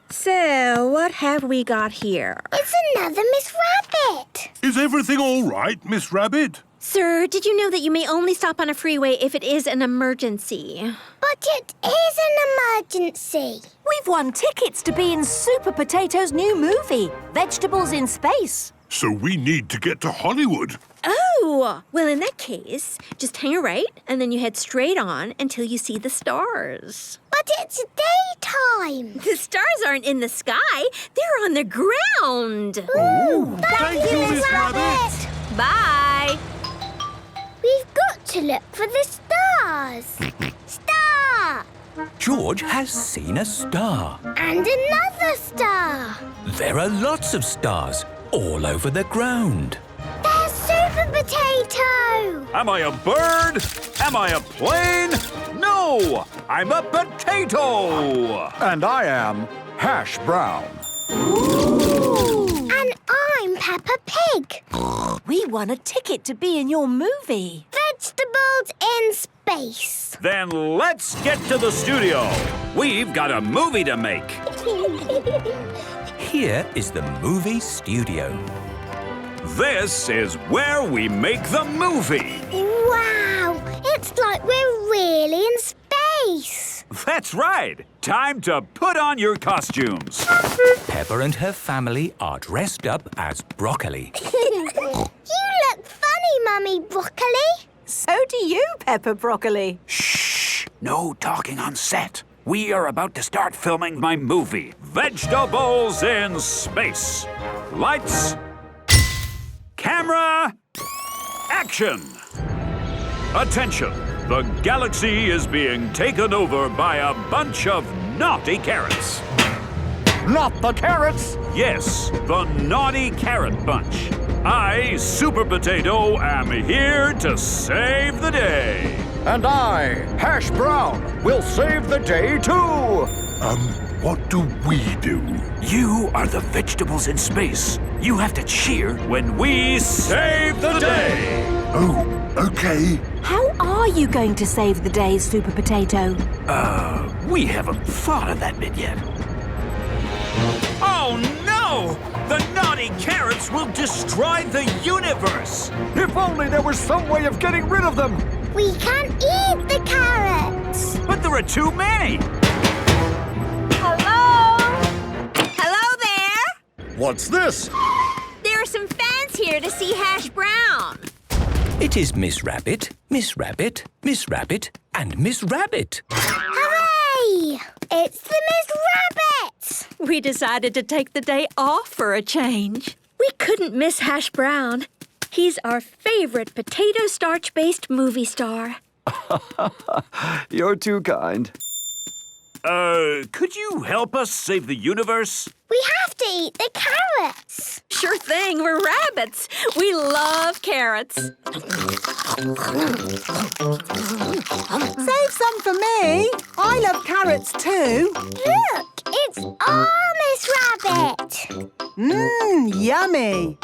So, what have we got here? It's another Miss Rabbit. Is everything all right, Miss Rabbit? Sir, did you know that you may only stop on a freeway if it is an emergency? But it is an emergency. We've won tickets to be in Super Potato's new movie, Vegetables in Space. So we need to get to Hollywood. Oh! Well, in that case, just hang a right and then you head straight on until you see the stars. But it's daytime. The stars aren't in the sky. They're on the ground. Ooh, thank you, Miss Rabbit. Bye. We've got to look for the stars. Star! George has seen a star. And another star. There are lots of stars all over the ground. There's Super Potato. Am I a bird? Am I a plane? No! I'm a potato! And I am Hash Brown. Ooh. And I'm Peppa Pig. We won a ticket to be in your movie. Vegetables in Space. Then let's get to the studio. We've got a movie to make. Here is the movie studio. This is where we make the movie. Wow! It's like we're really in space. That's right. Time to put on your costumes. Peppa and her family are dressed up as broccoli. You look funny, Mummy Broccoli. So do you, Peppa Broccoli. Shh! No talking on set. We are about to start filming my movie, Vegetables in Space. Lights, camera, action! Attention! The galaxy is being taken over by a bunch of naughty carrots. Not the carrots! Yes, the naughty carrot bunch. I, Super Potato, am here to save the day. And I, Hash Brown, will save the day too! What do we do? You are the vegetables in space. You have to cheer When we save the day. Oh, okay. How are you going to save the day, Super Potato? We haven't thought of that bit yet. Oh no! The naughty carrots will destroy the universe. If only there was some way of getting rid of them! We can't eat the carrots. But there are too many. Hello? Hello there? What's this? There are some fans here to see Hash Brown. It is Miss Rabbit, Miss Rabbit, Miss Rabbit, and Miss Rabbit. Hooray! It's the Miss Rabbit! We decided to take the day off for a change. We couldn't miss Hash Brown. He's our favorite potato starch-based movie star. You're too kind. Could you help us save the universe? We have to eat the carrots. Sure thing, we're rabbits. We love carrots. Save some for me. I love carrots too. Look, it's our Miss Rabbit. Yummy.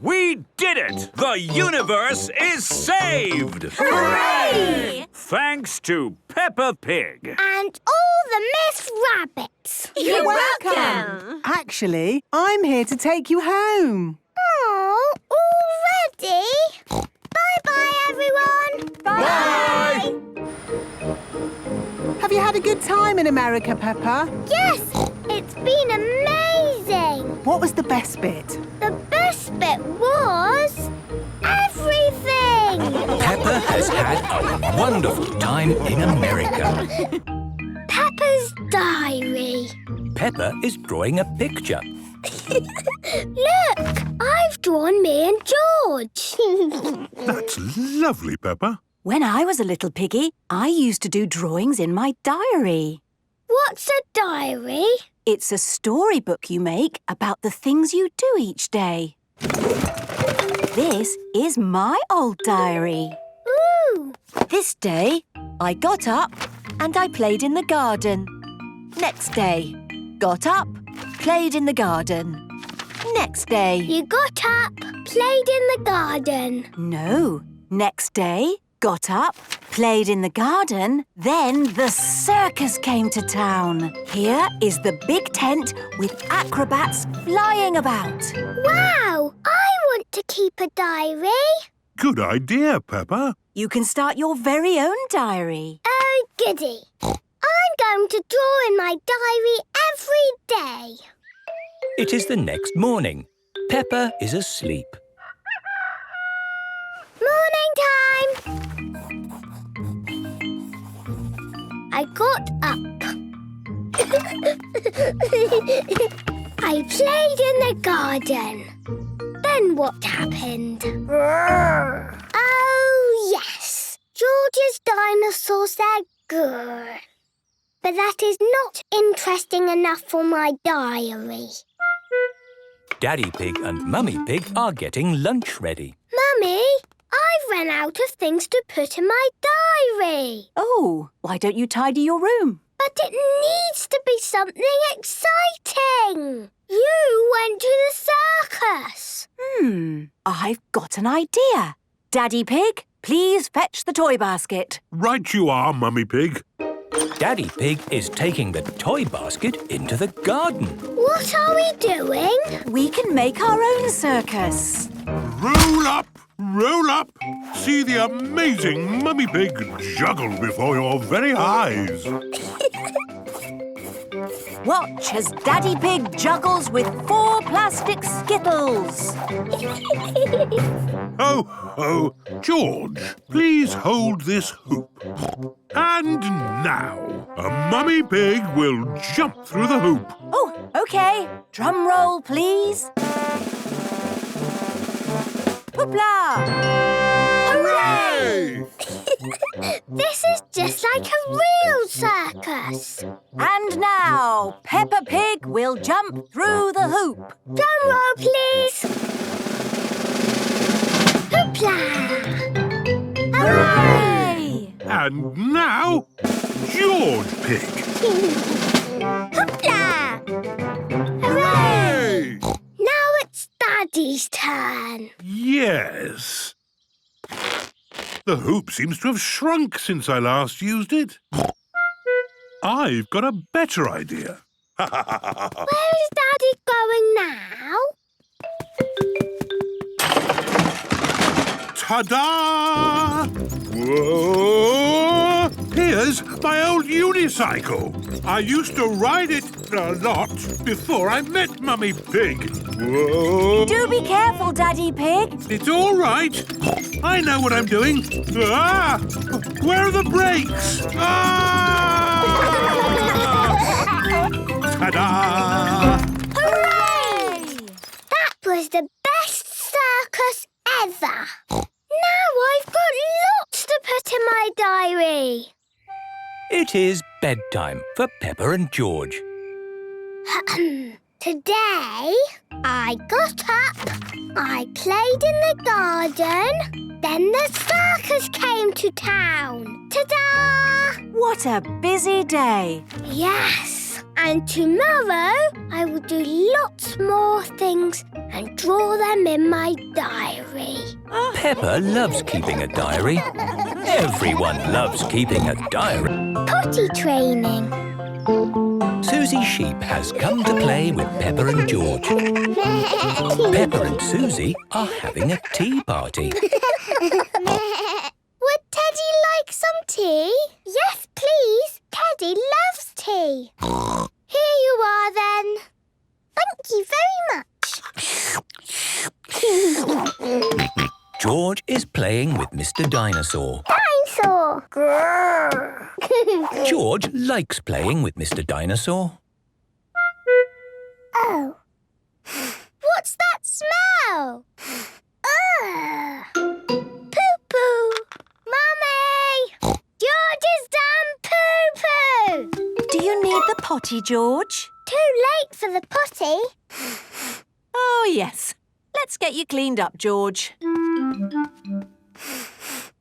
We did it! The universe is saved! Hooray! Thanks to Peppa Pig. And all the Miss Rabbits. You're welcome. Actually, I'm here to take you home. Oh, already? Bye-bye, everyone. Bye. Have you had a good time in America, Peppa? Yes, it's been amazing. What was the best bit? The best bit was everything. Peppa has had a wonderful time in America. Peppa's diary. Peppa is drawing a picture. Look, I've drawn me and George. That's lovely, Peppa. When I was a little piggy, I used to do drawings in my diary. What's a diary? It's a storybook you make about the things you do each day. This is my old diary. Ooh. This day, I got up and I played in the garden. Next day, got up, played in the garden. Next day... You got up, played in the garden. No. Next day, got up, played in the garden. Then the circus came to town. Here is the big tent with acrobats flying about. Wow! I want to keep a diary. Good idea, Peppa. You can start your very own diary. Oh, goody. I'm going to draw in my diary every day. It is the next morning. Peppa is asleep. Morning time. I got up. I played in the garden. Then what happened? Oh, yes. George's dinosaur said grrr. But that is not interesting enough for my diary. Daddy Pig and Mummy Pig are getting lunch ready. Mummy, I've run out of things to put in my diary. Oh, why don't you tidy your room? But it needs to be something exciting. You went to the circus. I've got an idea. Daddy Pig, please fetch the toy basket. Right you are, Mummy Pig. Daddy Pig is taking the toy basket into the garden. What are we doing? We can make our own circus. Roll up, roll up. See the amazing Mummy Pig juggle before your very eyes. Watch as Daddy Pig juggles with 4 plastic skittles. Ho, ho. George, please hold this hoop. And now, a Mummy Pig will jump through the hoop. Oh, OK. Drum roll, please. Hoopla! Hooray! This is just like a real circus. And now, Peppa Pig will jump through the hoop. Drum roll, please. Hoopla! Hooray! And now, George Pig. Hoopla! Hooray! Now it's Daddy's turn. Yes. The hoop seems to have shrunk since I last used it. I've got a better idea. Where is Daddy going now? Ta-da! Whoa! Here's my old unicycle. I used to ride it a lot before I met Mummy Pig. Whoa! Do be careful, Daddy Pig. It's all right. I know what I'm doing. Ah! Where are the brakes? Ah! Ta-da! Hooray! That was the best circus ever. Now I've got lots to put in my diary. It is bedtime for Peppa and George. Today, I got up, I played in the garden, then the circus came to town. Ta-da! What a busy day. Yes, and tomorrow I will do lots more things and draw them in my diary. Peppa loves keeping a diary. Everyone loves keeping a diary. Potty training. Susie Sheep has come to play with Peppa and George. Peppa and Susie are having a tea party. Would Teddy like some tea? Yes, please. Teddy loves tea. Here you are, then. Thank you very much. George is playing with Mr. Dinosaur. Dinosaur. George likes playing with Mr. Dinosaur. Oh. What's that smell? Poo-poo. Mummy! George has done poo-poo. Do you need the potty, George? Too late for the potty. Oh, yes. Let's get you cleaned up, George.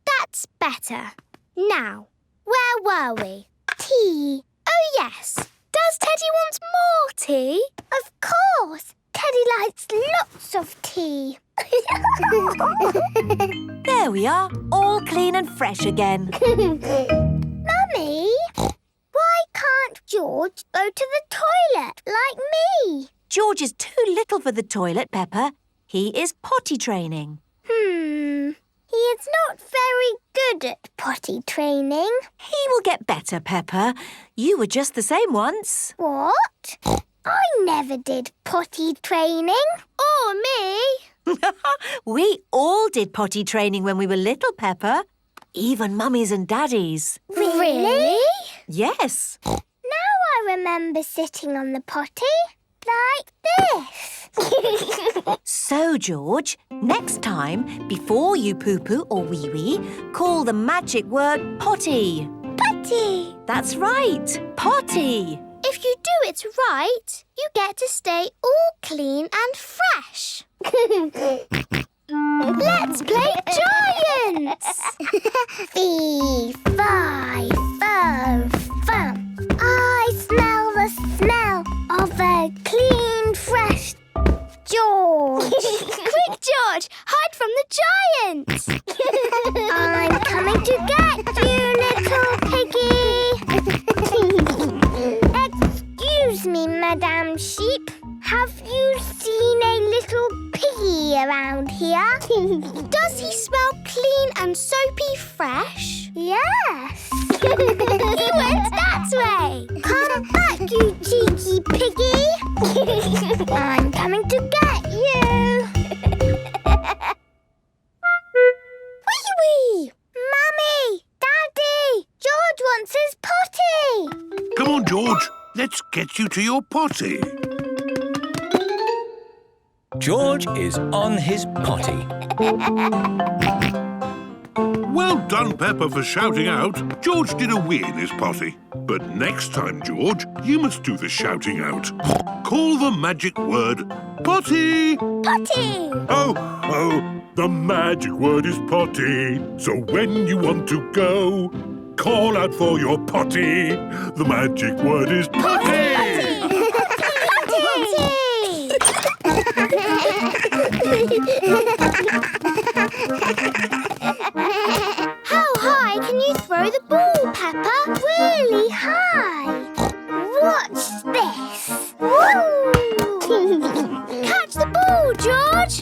That's better. Now, where were we? Tea. Oh, yes. Does Teddy want more tea? Of course. Teddy likes lots of tea. There we are, all clean and fresh again. Mummy, why can't George go to the toilet like me? George is too little for the toilet, Peppa. He is potty training. He is not very good at potty training. He will get better, Peppa. You were just the same once. What? I never did potty training. Or me. We all did potty training when we were little, Peppa. Even mummies and daddies. Really? Yes. Now I remember sitting on the potty like this. So, George, next time, before you poo-poo or wee-wee, call the magic word potty. Potty. That's right, potty. If you do it right, you get to stay all clean and fresh. Let's play giants! Fee, fi, fo, fum. I smell the smell of a clean, fresh George. Quick, George, hide from the giants. I'm coming to get you, little piggy. Excuse me, Madame Sheep. Have you seen a little piggy around here? Does he smell clean and soapy fresh? Yes. He went that way. Come back, you cheeky piggy. I'm coming to get you. Wee-wee! Mummy! Daddy! George wants his potty. Come on, George. Let's get you to your potty. George is on his potty. Well done, Peppa, for shouting out. George did a wee in his potty. But next time, George, you must do the shouting out. Call the magic word potty. Potty! Oh, the magic word is potty. So when you want to go, call out for your potty. The magic word is potty. How high can you throw the ball, Peppa? Really high. Watch this. Woo! Catch the ball, George.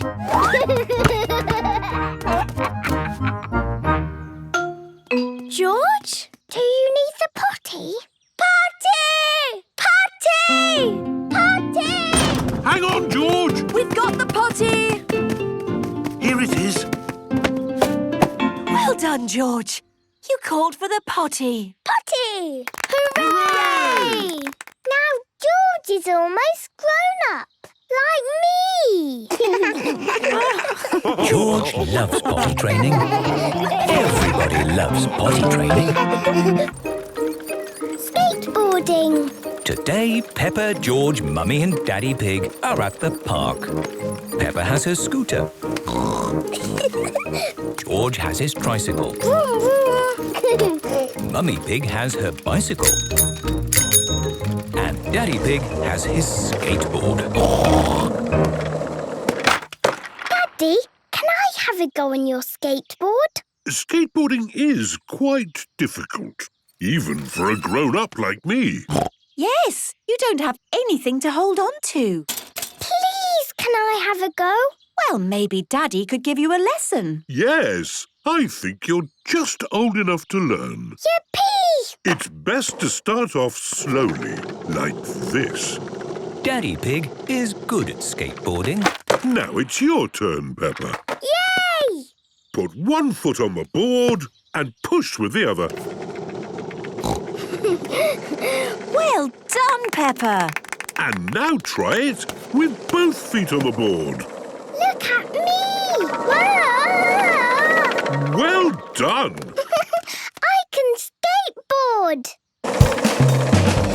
George, do you need the potty? Potty! Potty! Potty! Hang on, George. We've got the potty! Here it is. Well done, George. You called for the potty. Potty! Hooray! Now George is almost grown up, like me. George loves potty training. Everybody loves potty training. Skateboarding. Today, Peppa, George, Mummy and Daddy Pig are at the park. Peppa has her scooter. George has his tricycle. Mummy Pig has her bicycle. And Daddy Pig has his skateboard. Daddy, can I have a go on your skateboard? Skateboarding is quite difficult, even for a grown-up like me. Yes, you don't have anything to hold on to. Please, can I have a go? Well, maybe Daddy could give you a lesson. Yes, I think you're just old enough to learn. Yippee! It's best to start off slowly, like this. Daddy Pig is good at skateboarding. Now it's your turn, Peppa. Yay! Put one foot on the board and push with the other. Well done, Peppa. And now try it with both feet on the board. Look at me! Whoa! Well done! I can skateboard!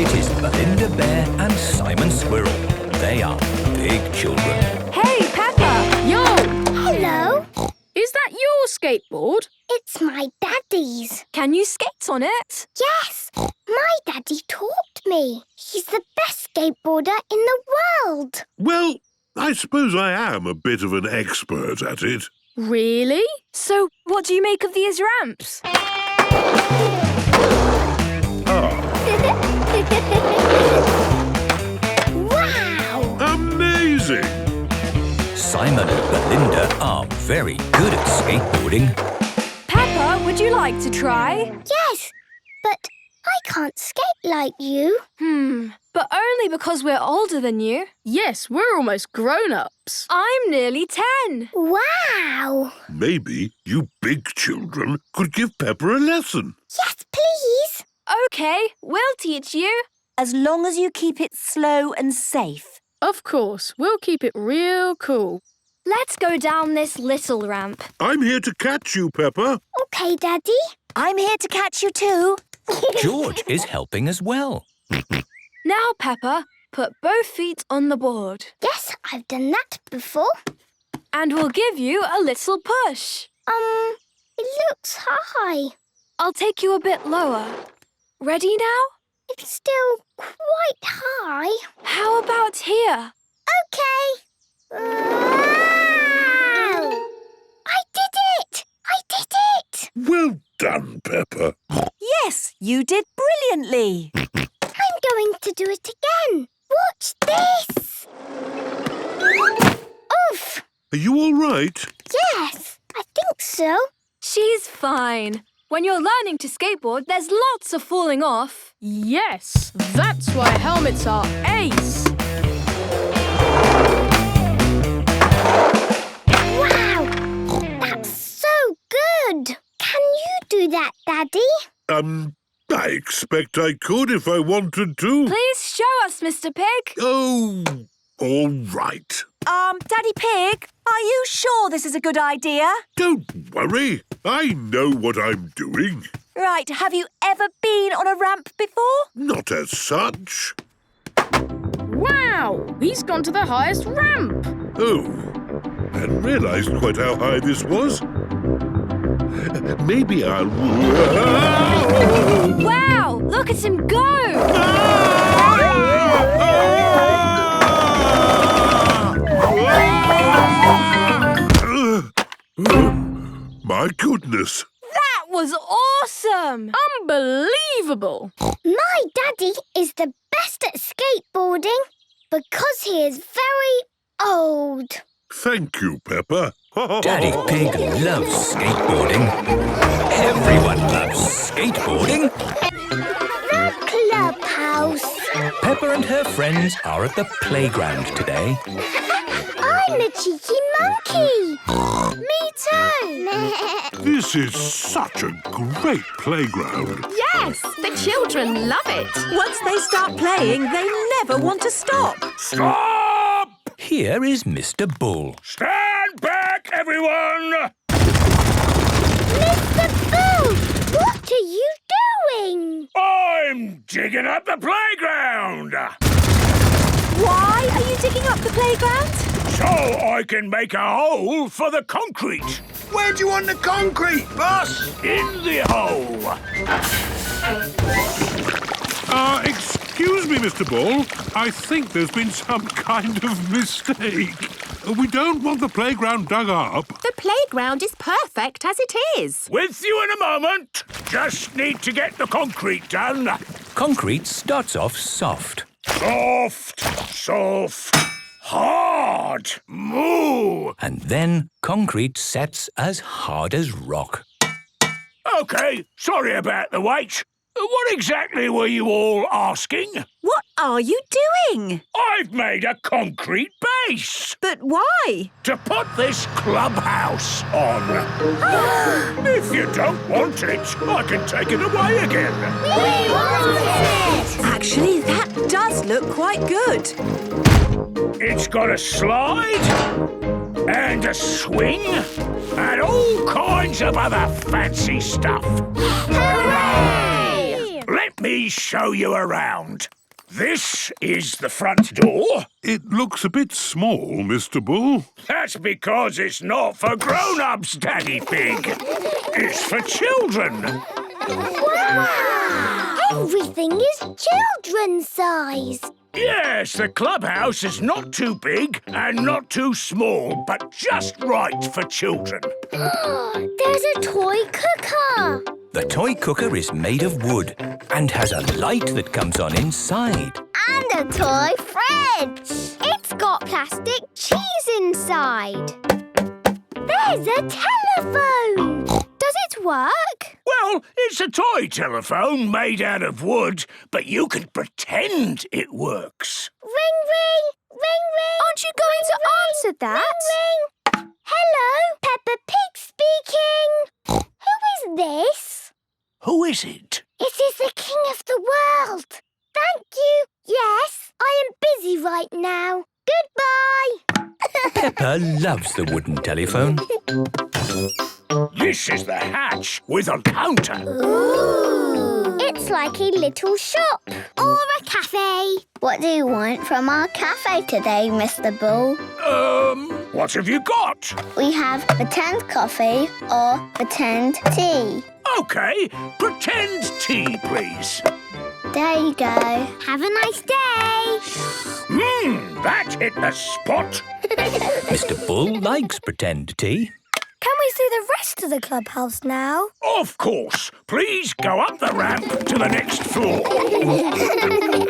It is Belinda Bear and Simon Squirrel. They are big children. Hey, Peppa! Yo! Hello? Is that your skateboard? It's my daddy's. Can you skate on it? Yes, my daddy taught me. He's the best skateboarder in the world. Well, I suppose I am a bit of an expert at it. Really? So what do you make of these ramps? Wow! Amazing! Simon and Belinda are very good at skateboarding. Peppa, would you like to try? Yes, but I can't skate like you. But only because we're older than you. Yes, we're almost grown-ups. I'm nearly 10. Wow! Maybe you big children could give Peppa a lesson. Yes, please. OK, we'll teach you. As long as you keep it slow and safe. Of course, we'll keep it real cool. Let's go down this little ramp. I'm here to catch you, Peppa. OK, Daddy. I'm here to catch you too. George is helping as well. Now, Peppa, put both feet on the board. Yes, I've done that before. And we'll give you a little push. It looks high. I'll take you a bit lower. Ready now? It's still quite high. How about here? OK. Wow! I did it! I did it! Well done, Peppa. Yes, you did brilliantly. I'm going to do it again. Watch this. Oof! Are you all right? Yes, I think so. She's fine. When you're learning to skateboard, there's lots of falling off. Yes, that's why helmets are ace. Wow! That's so good. Can you do that, Daddy? I expect I could if I wanted to. Please show us, Mr. Pig. Oh, all right. Daddy Pig, are you sure this is a good idea? Don't worry. I know what I'm doing. Right, have you ever been on a ramp before? Not as such. Wow! He's gone to the highest ramp. Oh, hadn't realised quite how high this was. Maybe I'll... Wow! Look at him go! My goodness. That was awesome! Unbelievable! My daddy is the best at skateboarding because he is very old. Thank you, Peppa. Daddy Pig loves skateboarding. Everyone loves skateboarding. The clubhouse. Peppa and her friends are at the playground today. I'm a cheeky monkey. Me too. This is such a great playground. Yes, the children love it. Once they start playing, they never want to stop. Stop! Here is Mr. Bull. Stand back, everyone! Mr. Bull, what are you doing? I'm digging up the playground! Why are you digging up the playground? So I can make a hole for the concrete. Where do you want the concrete, boss? In the hole. Excuse me, Mr. Bull. I think there's been some kind of mistake. We don't want the playground dug up. The playground is perfect as it is. With you in a moment. Just need to get the concrete done. Concrete starts off soft. Soft, soft, hard, moo. And then concrete sets as hard as rock. OK, sorry about the wait. What exactly were you all asking? What are you doing? I've made a concrete base. But why? To put this clubhouse on. If you don't want it, I can take it away again. We want it! Actually, that does look quite good. It's got a slide and a swing and all kinds of other fancy stuff. Hooray! Let me show you around. This is the front door. It looks a bit small, Mr. Bull. That's because it's not for grown-ups, Daddy Pig. It's for children. Wow! Everything is children's size. Yes, the clubhouse is not too big and not too small, but just right for children. There's a toy cooker. The toy cooker is made of wood and has a light that comes on inside. And a toy fridge. It's got plastic cheese inside. There's a telephone. Does it work? Well, it's a toy telephone made out of wood, but you can pretend it works. Ring, ring, ring, ring. Aren't you going to answer that? Ring, ring. Hello, Peppa Pig speaking. Who is this? Who is it? It is the King of the World. Thank you. Yes, I am busy right now. Goodbye. Peppa loves the wooden telephone. This is the hatch with a counter. Ooh. It's like a little shop or a cafe. What do you want from our cafe today, Mr. Bull? What have you got? We have pretend coffee or pretend tea. OK, pretend tea, please. There you go. Have a nice day. That hit the spot. Mr. Bull likes pretend tea. Can we see the rest of the clubhouse now? Of course. Please go up the ramp to the next floor.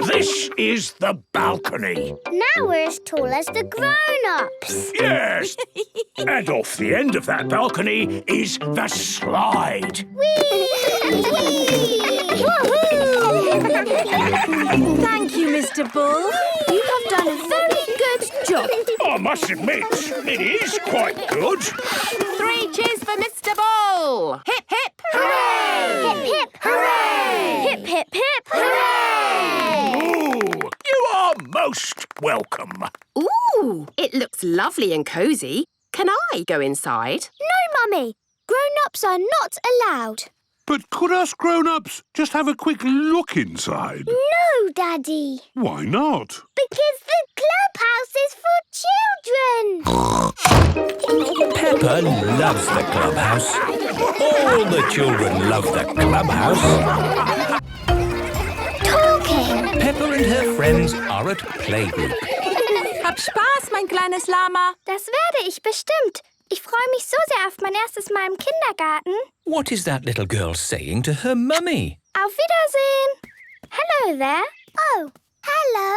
This is the balcony. Now we're as tall as the grown-ups. Yes. And off the end of that balcony is the slide. Whee! Thank you, Mr. Bull. You have done a very good job. I must admit, it is quite good. 3 cheers for Mr. Bull. Hip, hip, Hooray! Hip, hip, hooray! hip, hip, hip, hooray! Ooh, you are most welcome. Ooh, it looks lovely and cosy. Can I go inside? No, Mummy. Grown-ups are not allowed. But could us grown-ups just have a quick look inside? No, Daddy. Why not? Because the clubhouse is for children. Peppa loves the clubhouse. All the children love the clubhouse. Talking. Peppa and her friends are at playgroup. Hab Spaß, mein kleines Lama. Das werde ich bestimmt. Ich freue mich so sehr auf mein erstes Mal im Kindergarten. What is that little girl saying to her mummy? Auf Wiedersehen. Hello there. Oh, hello.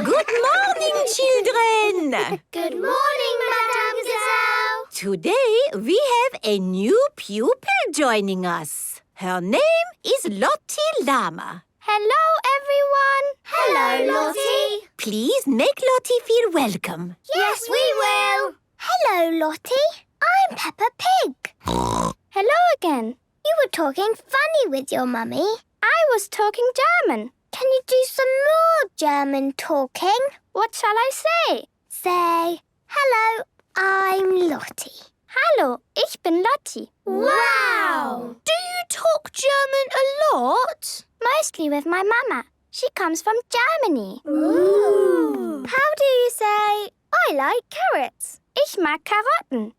Good morning, children. Good morning, Madame Gazelle. Today we have a new pupil joining us. Her name is Lottie Llama. Hello, everyone. Hello, Lottie. Please make Lottie feel welcome. Yes, we will. Hello, Lottie. I'm Peppa Pig. Hello again. You were talking funny with your mummy. I was talking German. Can you do some more German talking? What shall I say? Say, hello, I'm Lottie. Hallo, ich bin Lottie. Wow! Do you talk German a lot? Mostly with my mama. She comes from Germany. Ooh. How do you say, I like carrots? Ich mag Karotten.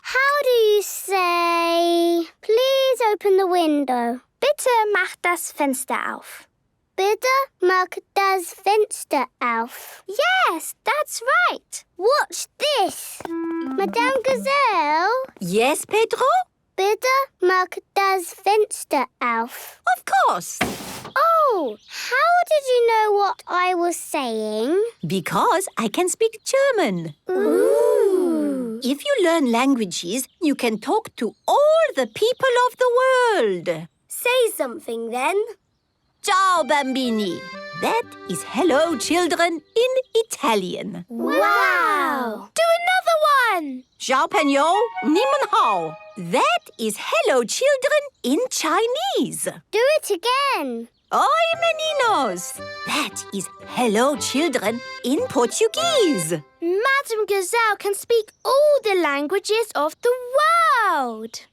How do you say, please open the window? Bitte mach das Fenster auf. Bitte mach das Fenster auf. Yes, that's right. What's this? Madame Gazelle? Yes, Pedro? Bitte mach das Fenster auf. Of course. Oh, how did you know what I was saying? Because I can speak German. Ooh. If you learn languages, you can talk to all the people of the world. Say something then. Ciao, bambini. That is hello, children, in Italian. Wow! Do another one. Ciao, Pagno. Ni hao. That is hello, children, in Chinese. Do it again. Oi, meninos. That is hello, children, in Portuguese. Madame Gazelle can speak all the languages of the world.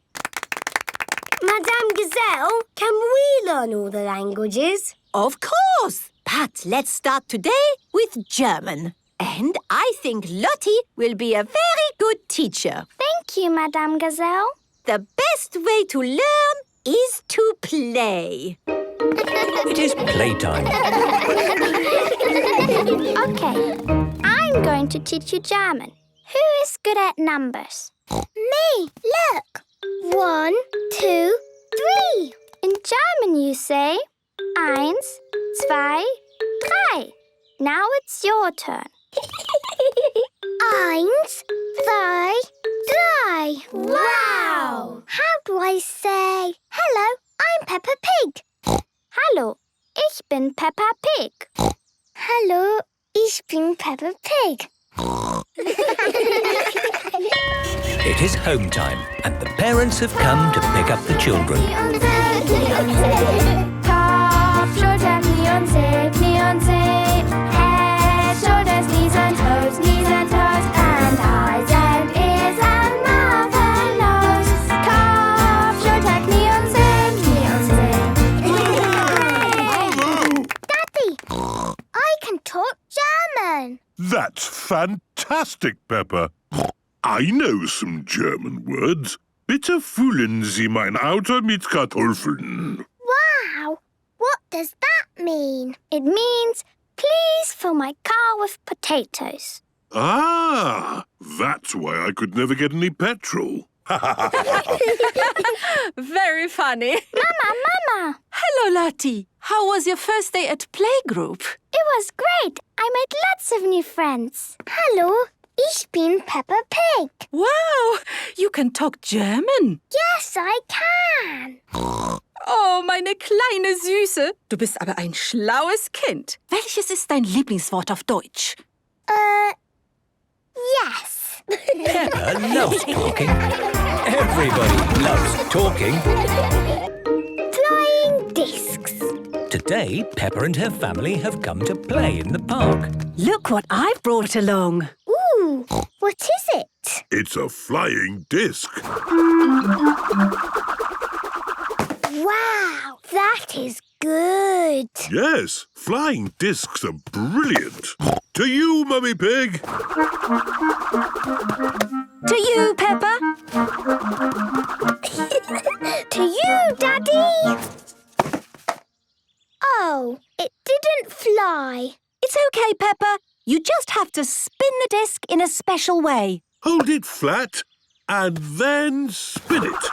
Madame Gazelle, can we learn all the languages? Of course. But let's start today with German. And I think Lottie will be a very good teacher. Thank you, Madame Gazelle. The best way to learn is to play. It is playtime. Okay, I'm going to teach you German. Who is good at numbers? Me, look. 1, 2, 3. In German you say 1, 2, 3. Now it's your turn. 1, 2, 3. Wow! How do I say, hello, I'm Peppa Pig? Hallo, ich bin Peppa Pig. Hallo, ich bin Peppa Pig. It is home time, and the parents have come to pick up the children. Kopf, Schulter, Knie und Zeh, Knie und Zeh. Head, shoulders, knees and toes, and eyes and ears and mouth and nose. Kopf, Schulter, Knie und Zeh, Knie und Zeh. Daddy, I can talk German. That's fantastic, Peppa. I know some German words. Bitte füllen Sie mein Auto mit Kartoffeln. Wow! What does that mean? It means, please fill my car with potatoes. Ah, that's why I could never get any petrol. Very funny. Mama! Hello, Lottie. How was your first day at playgroup? It was great. I made lots of new friends. Hallo, ich bin Peppa Pig. Wow, you can talk German. Yes, I can. Oh, meine kleine Süße. Du bist aber ein schlaues Kind. Welches ist dein Lieblingswort auf Deutsch? Yes. Peppa loves talking. Everybody loves talking. Flying discs. Today, Peppa and her family have come to play in the park. Look what I've brought along. Ooh, what is it? it? It's a flying disc. Wow, that is good. Yes, flying discs are brilliant. To you, Mummy Pig. To you, Peppa. To you, Daddy. Oh, it didn't fly. It's okay, Peppa. You just have to spin the disc in a special way. Hold it flat and then spin it.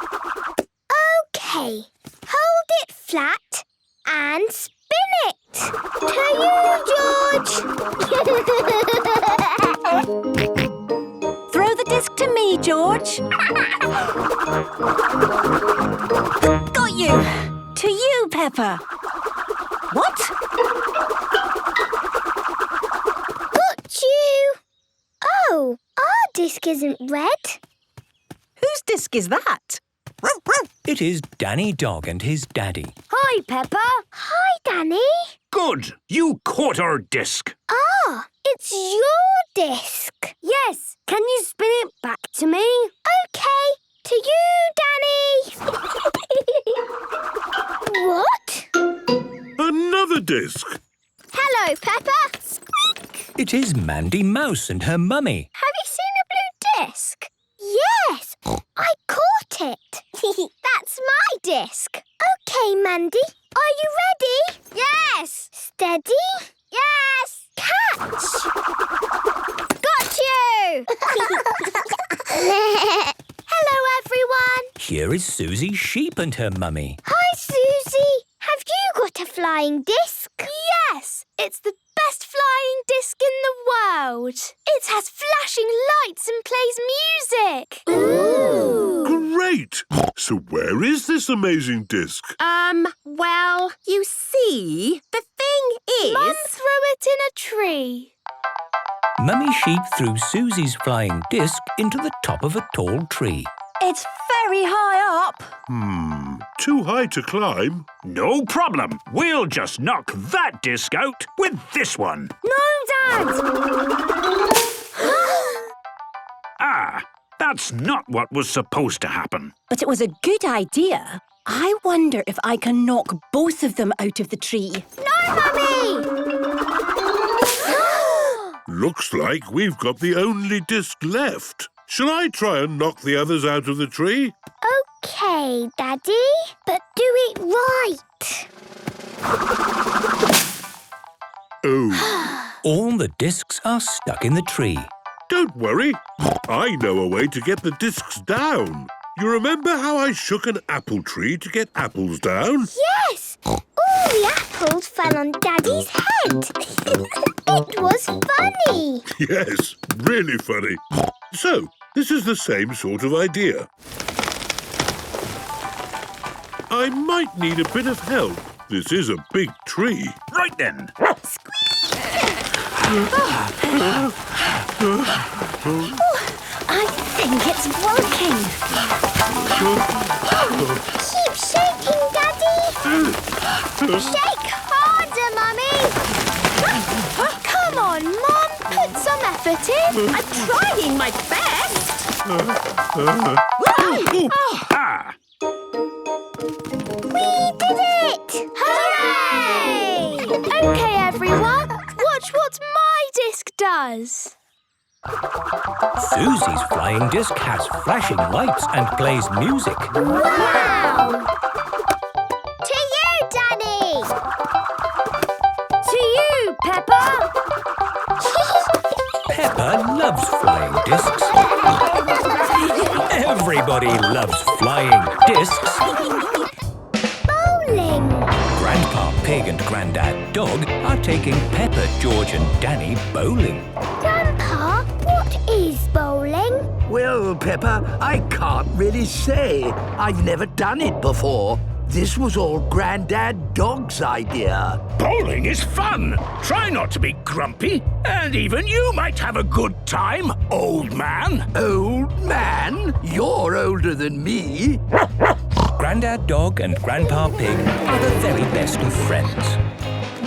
Okay, hold it flat and spin it. To you, George. Throw the disc to me, George. Got you. To you, Peppa. What? Got you. Oh, our disc isn't red. Whose disc is that? It is Danny Dog and his daddy. Hi, Peppa. Hi, Danny. Good! You caught our disc. Ah, it's your disc. Yes. Can you spin it back to me? Okay. To you, Danny. What? Another disc. Hello, Peppa. Squeak. It is Mandy Mouse and her mummy. Have you seen a blue disc? Yes, I caught it. That's my disc. Okay, Mandy, are you ready? Yes. Steady? Yes. Catch. Got you. Hello, everyone. Here is Susie Sheep and her mummy. Hi, Susie. Have you got a flying disc? Yes, it's the best flying disc in the world. It has flashing lights and plays music. Ooh. Great. So where is this amazing disc? Well, you see, the thing is... Mum threw it in a tree. Mummy Sheep threw Susie's flying disc into the top of a tall tree. It's very high up. Too high to climb. No problem. We'll just knock that disc out with this one. No, Dad. Ah, that's not what was supposed to happen. But it was a good idea. I wonder if I can knock both of them out of the tree. No, Mummy. Looks like we've got the only disc left. Shall I try and knock the others out of the tree? Okay, Daddy, but do it right. Oh, All the discs are stuck in the tree. don't worry. I know a way to get the discs down. You remember how I shook an apple tree to get apples down? Yes! All the apples fell on Daddy's head. It was funny. Yes, really funny. So, this is the same sort of idea. I might need a bit of help. This is a big tree. Right then. I think it's working. Keep shaking, Daddy. Shake harder, Mummy. Come on, Mum. Put some effort in. I'm trying my best. Ah! We did it! Hooray! Okay, everyone. Watch what my disc does. Susie's flying disc has flashing lights and plays music. Wow! To you, Danny. To you, Peppa. Peppa loves flying discs. Everybody loves flying discs. Bowling. Grandpa Pig and Grandad Dog are taking Peppa, George and Danny bowling. Grandpa, what is bowling? Well, Peppa, I can't really say. I've never done it before. This was all Grandad Dog's idea. Bowling is fun. Try not to be grumpy, and even you might have a good time, old man. Old man? You're older than me. Grandad Dog and Grandpa Pig are the very best of friends.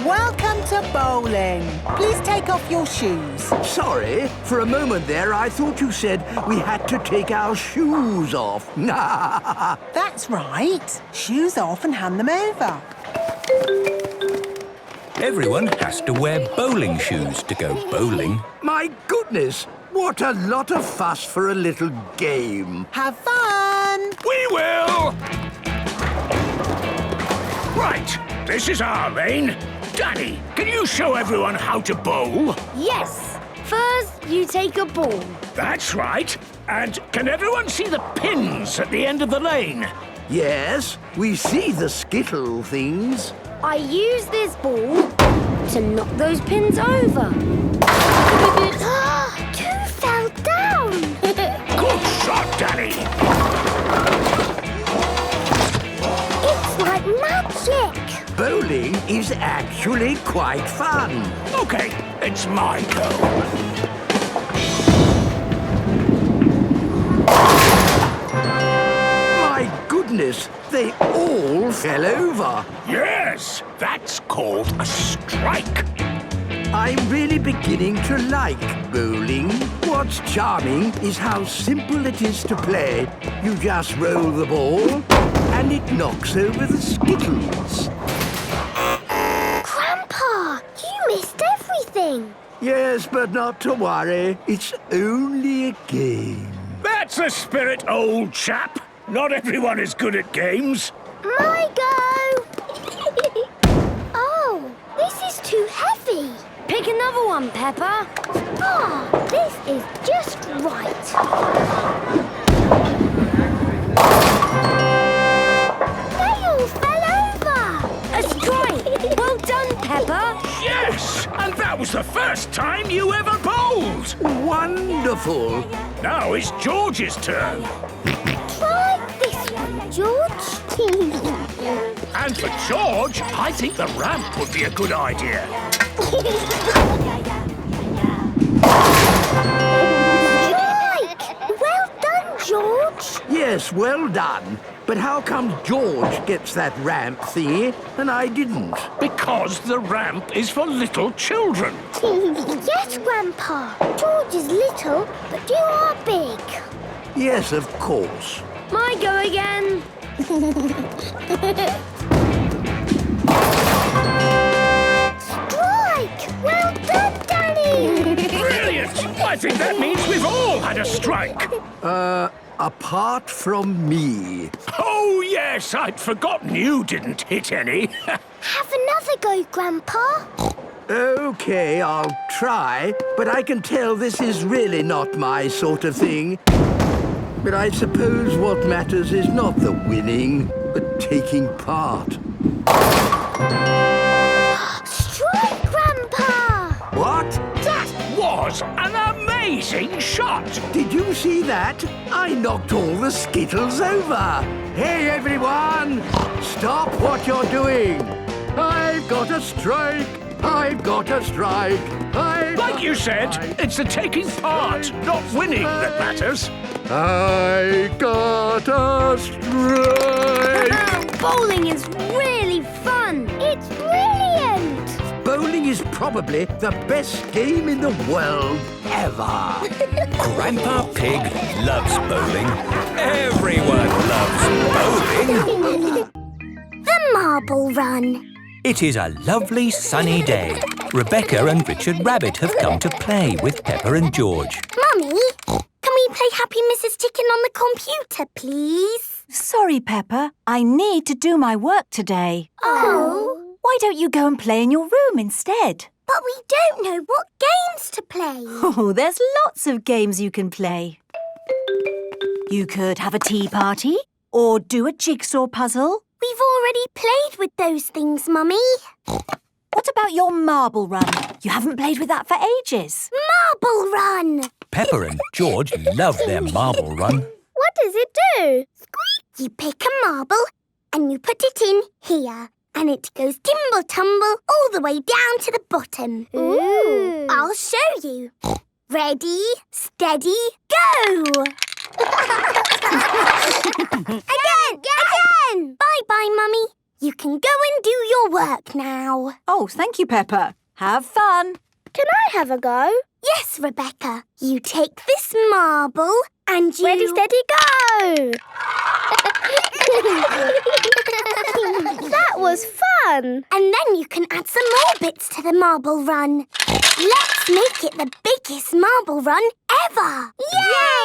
Welcome to bowling. Please take off your shoes. Sorry, for a moment there I thought you said we had to take our shoes off. That's right. Shoes off and hand them over. Everyone has to wear bowling shoes to go bowling. My goodness, what a lot of fuss for a little game. Have fun! We will! Right, this is our lane. Danny, can you show everyone how to bowl? Yes. First, you take a ball. That's right. And can everyone see the pins at the end of the lane? Yes, we see the skittle things. I use this ball to knock those pins over. Two fell down. Good shot, Danny. It's like magic. Bowling is actually quite fun. OK, it's my go. My goodness, they all fell over. Yes, that's called a strike. I'm really beginning to like bowling. What's charming is how simple it is to play. You just roll the ball and it knocks over the skittles. Grandpa, you missed everything. Yes, but not to worry. It's only a game. That's the spirit, old chap. Not everyone is good at games. My go. Oh, this is too heavy. Pick another one, Peppa. Ah, this is just right. They all fell over. A strike. Well done, Peppa. Yes, and that was the first time you ever bowled. Wonderful. Now it's George's turn. Try this one, George. And for George, I think the ramp would be a good idea. Strike! Well done, George. Yes, well done. But how come George gets that ramp thingy and I didn't? Because the ramp is for little children. Yes, Grandpa. George is little, but you are big. Yes, of course. My go again. Strike! Well done, Danny. Brilliant! I think that means we've all had a strike. Apart from me. Oh, yes, I'd forgotten you didn't hit any. Have another go, Grandpa. Okay, I'll try, but I can tell this is really not my sort of thing. But I suppose what matters is not the winning, but taking part. Strike, Grandpa! What? That was an amazing shot. Did you see that? I knocked all the skittles over. Hey, everyone! Stop what you're doing. I've got a strike. I've got a strike. Like you said, it's the taking part, not winning, that matters. I got a strike. Bowling is really fun. It's brilliant. Bowling is probably the best game in the world ever. Grandpa Pig loves bowling. Everyone loves bowling. The marble run. It is a lovely sunny day. Rebecca and Richard Rabbit have come to play with Peppa and George. Mummy, can we play Happy Mrs. Chicken on the computer, please? Sorry, Peppa. I need to do my work today. Oh. Why don't you go and play in your room instead? But we don't know what games to play. Oh, there's lots of games you can play. You could have a tea party or do a jigsaw puzzle. We've already played with those things, Mummy. What about your marble run? You haven't played with that for ages. Marble run! Peppa and George love their marble run. What does it do? Squeak! You pick a marble and you put it in here. And it goes timble-tumble all the way down to the bottom. Ooh. I'll show you. Ready, steady, go! Again! Bye-bye, Mummy. You can go and do your work now. Oh, thank you, Peppa. Have fun. Can I have a go? Yes, Rebecca. You take this marble and you... Ready, steady, go! That was fun. And then you can add some more bits to the marble run. Let's make it the biggest marble run ever.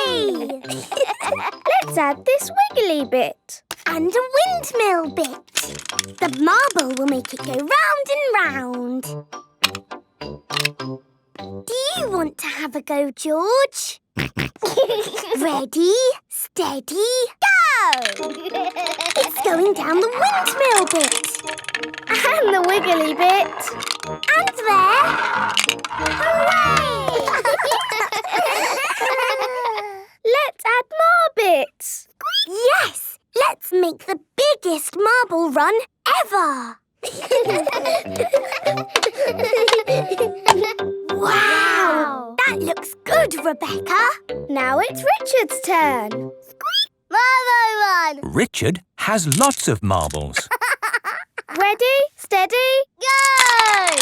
Yay! Let's add this wiggly bit. And a windmill bit. The marble will make it go round and round. Do you want to have a go, George? Ready, steady, go! It's going down the windmill bit. And the wiggly bit. And there. Hooray! Let's add more bits. Yes! Let's make the biggest marble run ever. Wow! That looks good, Rebecca. Now it's Richard's turn. Marble run! Richard has lots of marbles. Ready, steady, go!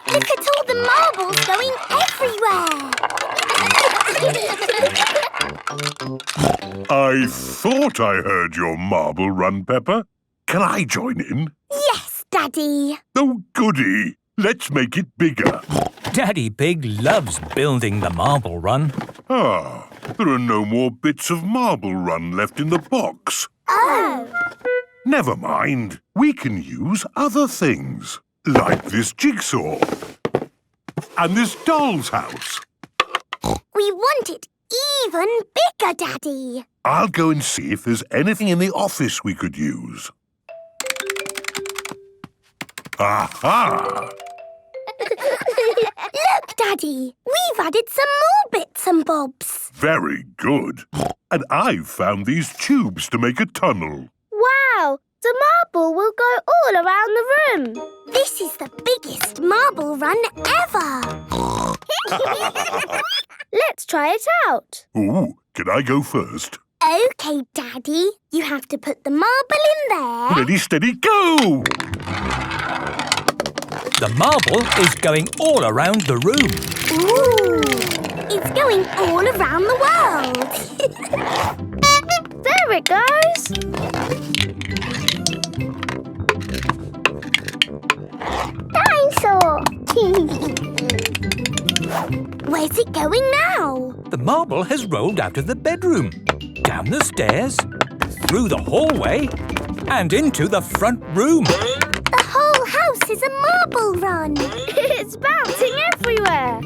Look at all the marbles going everywhere. I thought I heard your marble run, Peppa. Can I join in? Yes, Daddy. Oh, goody. Let's make it bigger. Daddy Pig loves building the marble run. Ah, there are no more bits of marble run left in the box. Oh. Never mind. We can use other things, like this jigsaw and this doll's house. We want it even bigger, Daddy. I'll go and see if there's anything in the office we could use. Aha! Look, Daddy. We've added some more bits and bobs. Very good. And I've found these tubes to make a tunnel. Wow! The marble will go all around the room. This is the biggest marble run ever. Let's try it out. Ooh, can I go first? OK, Daddy. You have to put the marble in there. Ready, steady, go! The marble is going all around the room. Ooh! It's going all around the world. There it goes. Dinosaur! Where's it going now? The marble has rolled out of the bedroom, down the stairs, through the hallway, and into the front room. The whole house is a marble run. It's bouncing everywhere.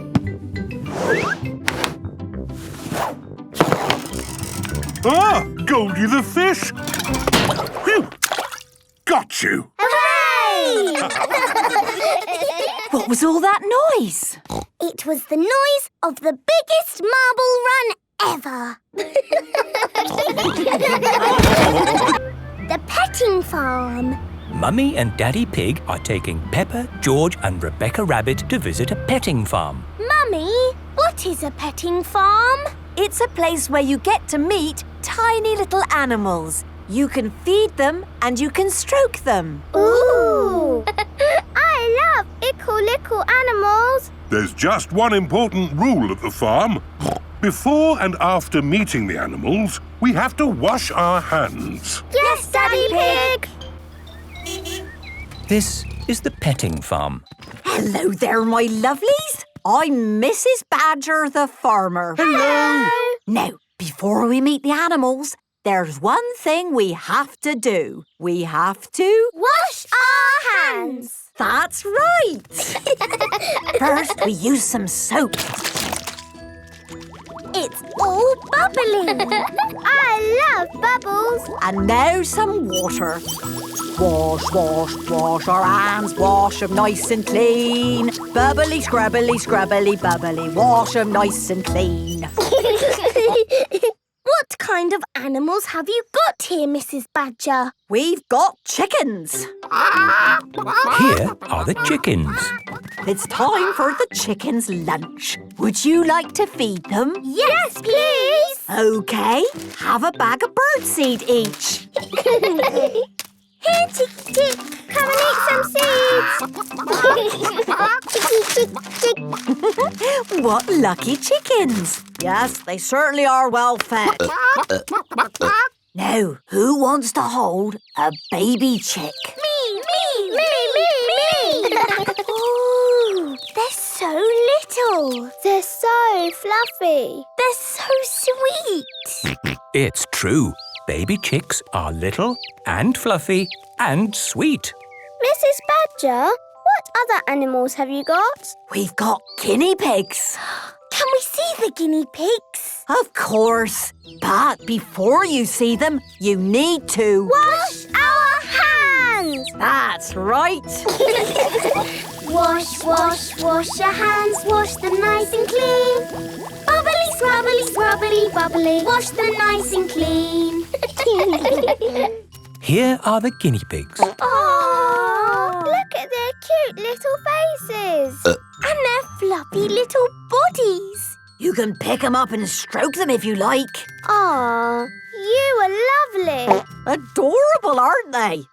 Ah! Goldie the fish! Phew! Got you! Hooray! What was all that noise? It was the noise of the biggest marble run ever. The petting farm. Mummy and Daddy Pig are taking Peppa, George and Rebecca Rabbit to visit a petting farm. Mummy, what is a petting farm? It's a place where you get to meet tiny little animals. You can feed them and you can stroke them. Ooh! I love little animals. There's just one important rule at the farm. Before and after meeting the animals, we have to wash our hands. Yes, Daddy Pig! This is the petting farm. Hello there, my lovelies. I'm Mrs. Badger the farmer. Hello! Now, before we meet the animals, there's one thing we have to do. We have to... wash our hands! That's right! First, we use some soap. It's all bubbly. I love bubbles. And now some water. Wash, wash, wash our hands. Wash them nice and clean. Bubbly, scrubbly, scrubbly, bubbly. Wash them nice and clean. What kind of animals have you got here, Mrs. Badger? We've got chickens. Here are the chickens. It's time for the chickens' lunch. Would you like to feed them? Yes, please. OK, have a bag of birdseed each. Here, Chicky Chick. Come and eat some seeds. Chicky Chick Chick. What lucky chickens! Yes, they certainly are well fed. Now, who wants to hold a baby chick? Me. Ooh, they're so little. They're so fluffy. They're so sweet. It's true. Baby chicks are little and fluffy and sweet. Mrs. Badger, what other animals have you got? We've got guinea pigs. Can we see the guinea pigs? Of course. But before you see them, you need to... Wash our hands! That's right. Wash your hands. Wash them nice and clean. Bubbly, scrubbly, scrubbly, bubbly. Wash them nice and clean. Here are the guinea pigs. Oh, look at their cute little faces. And their fluffy little bodies. You can pick them up and stroke them if you like. Aw, you are lovely. Adorable, aren't they?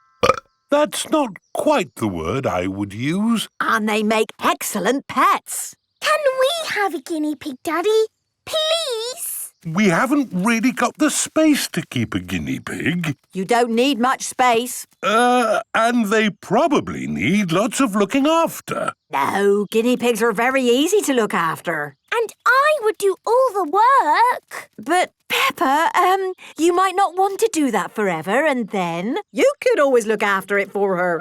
That's not quite the word I would use. And they make excellent pets. Can we have a guinea pig, Daddy? Please? We haven't really got the space to keep a guinea pig. You don't need much space. And they probably need lots of looking after. No, guinea pigs are very easy to look after. And I would do all the work. But, Peppa, you might not want to do that forever, and then you could always look after it for her.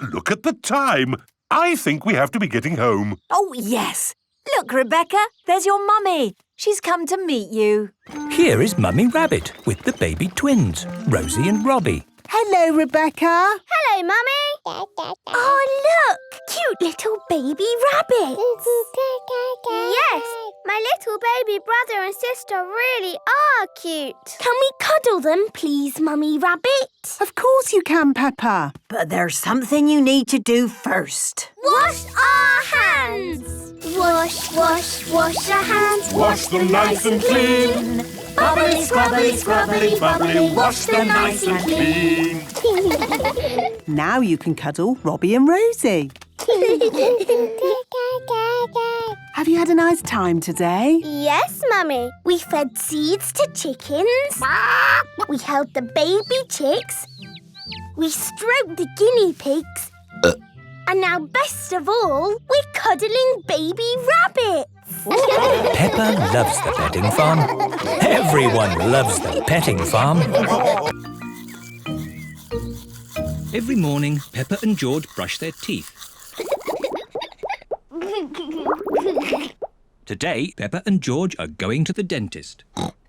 Look at the time. I think we have to be getting home. Oh, yes. Look, Rebecca, there's your mummy. She's come to meet you. Here is Mummy Rabbit with the baby twins, Rosie and Robbie. Hello, Rebecca. Hello, Mummy. Oh, look. Cute little baby rabbits. Yes, my little baby brother and sister really are cute. Can we cuddle them, please, Mummy Rabbit? Of course you can, Peppa. But there's something you need to do first. Wash our hands. Wash your hands. Wash them nice and clean. Bubbly, scrubbly, scrubbly, bubbly. Wash them nice and clean. Now you can cuddle Robbie and Rosie. Have you had a nice time today? Yes, Mummy. We fed seeds to chickens. We held the baby chicks. We stroked the guinea pigs. And now, best of all, we're cuddling baby rabbits. Peppa loves the petting farm. Everyone loves the petting farm. Every morning, Peppa and George brush their teeth. Today, Peppa and George are going to the dentist.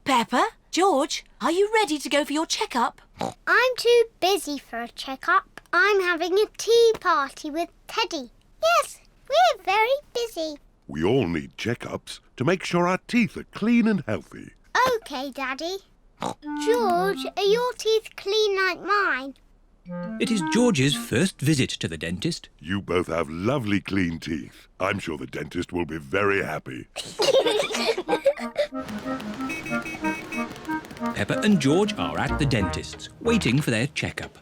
Peppa, George, are you ready to go for your checkup? I'm too busy for a checkup. I'm having a tea party with Teddy. Yes, we're very busy. We all need checkups to make sure our teeth are clean and healthy. OK, Daddy. George, are your teeth clean like mine? It is George's first visit to the dentist. You both have lovely clean teeth. I'm sure the dentist will be very happy. Peppa and George are at the dentist's, waiting for their checkup.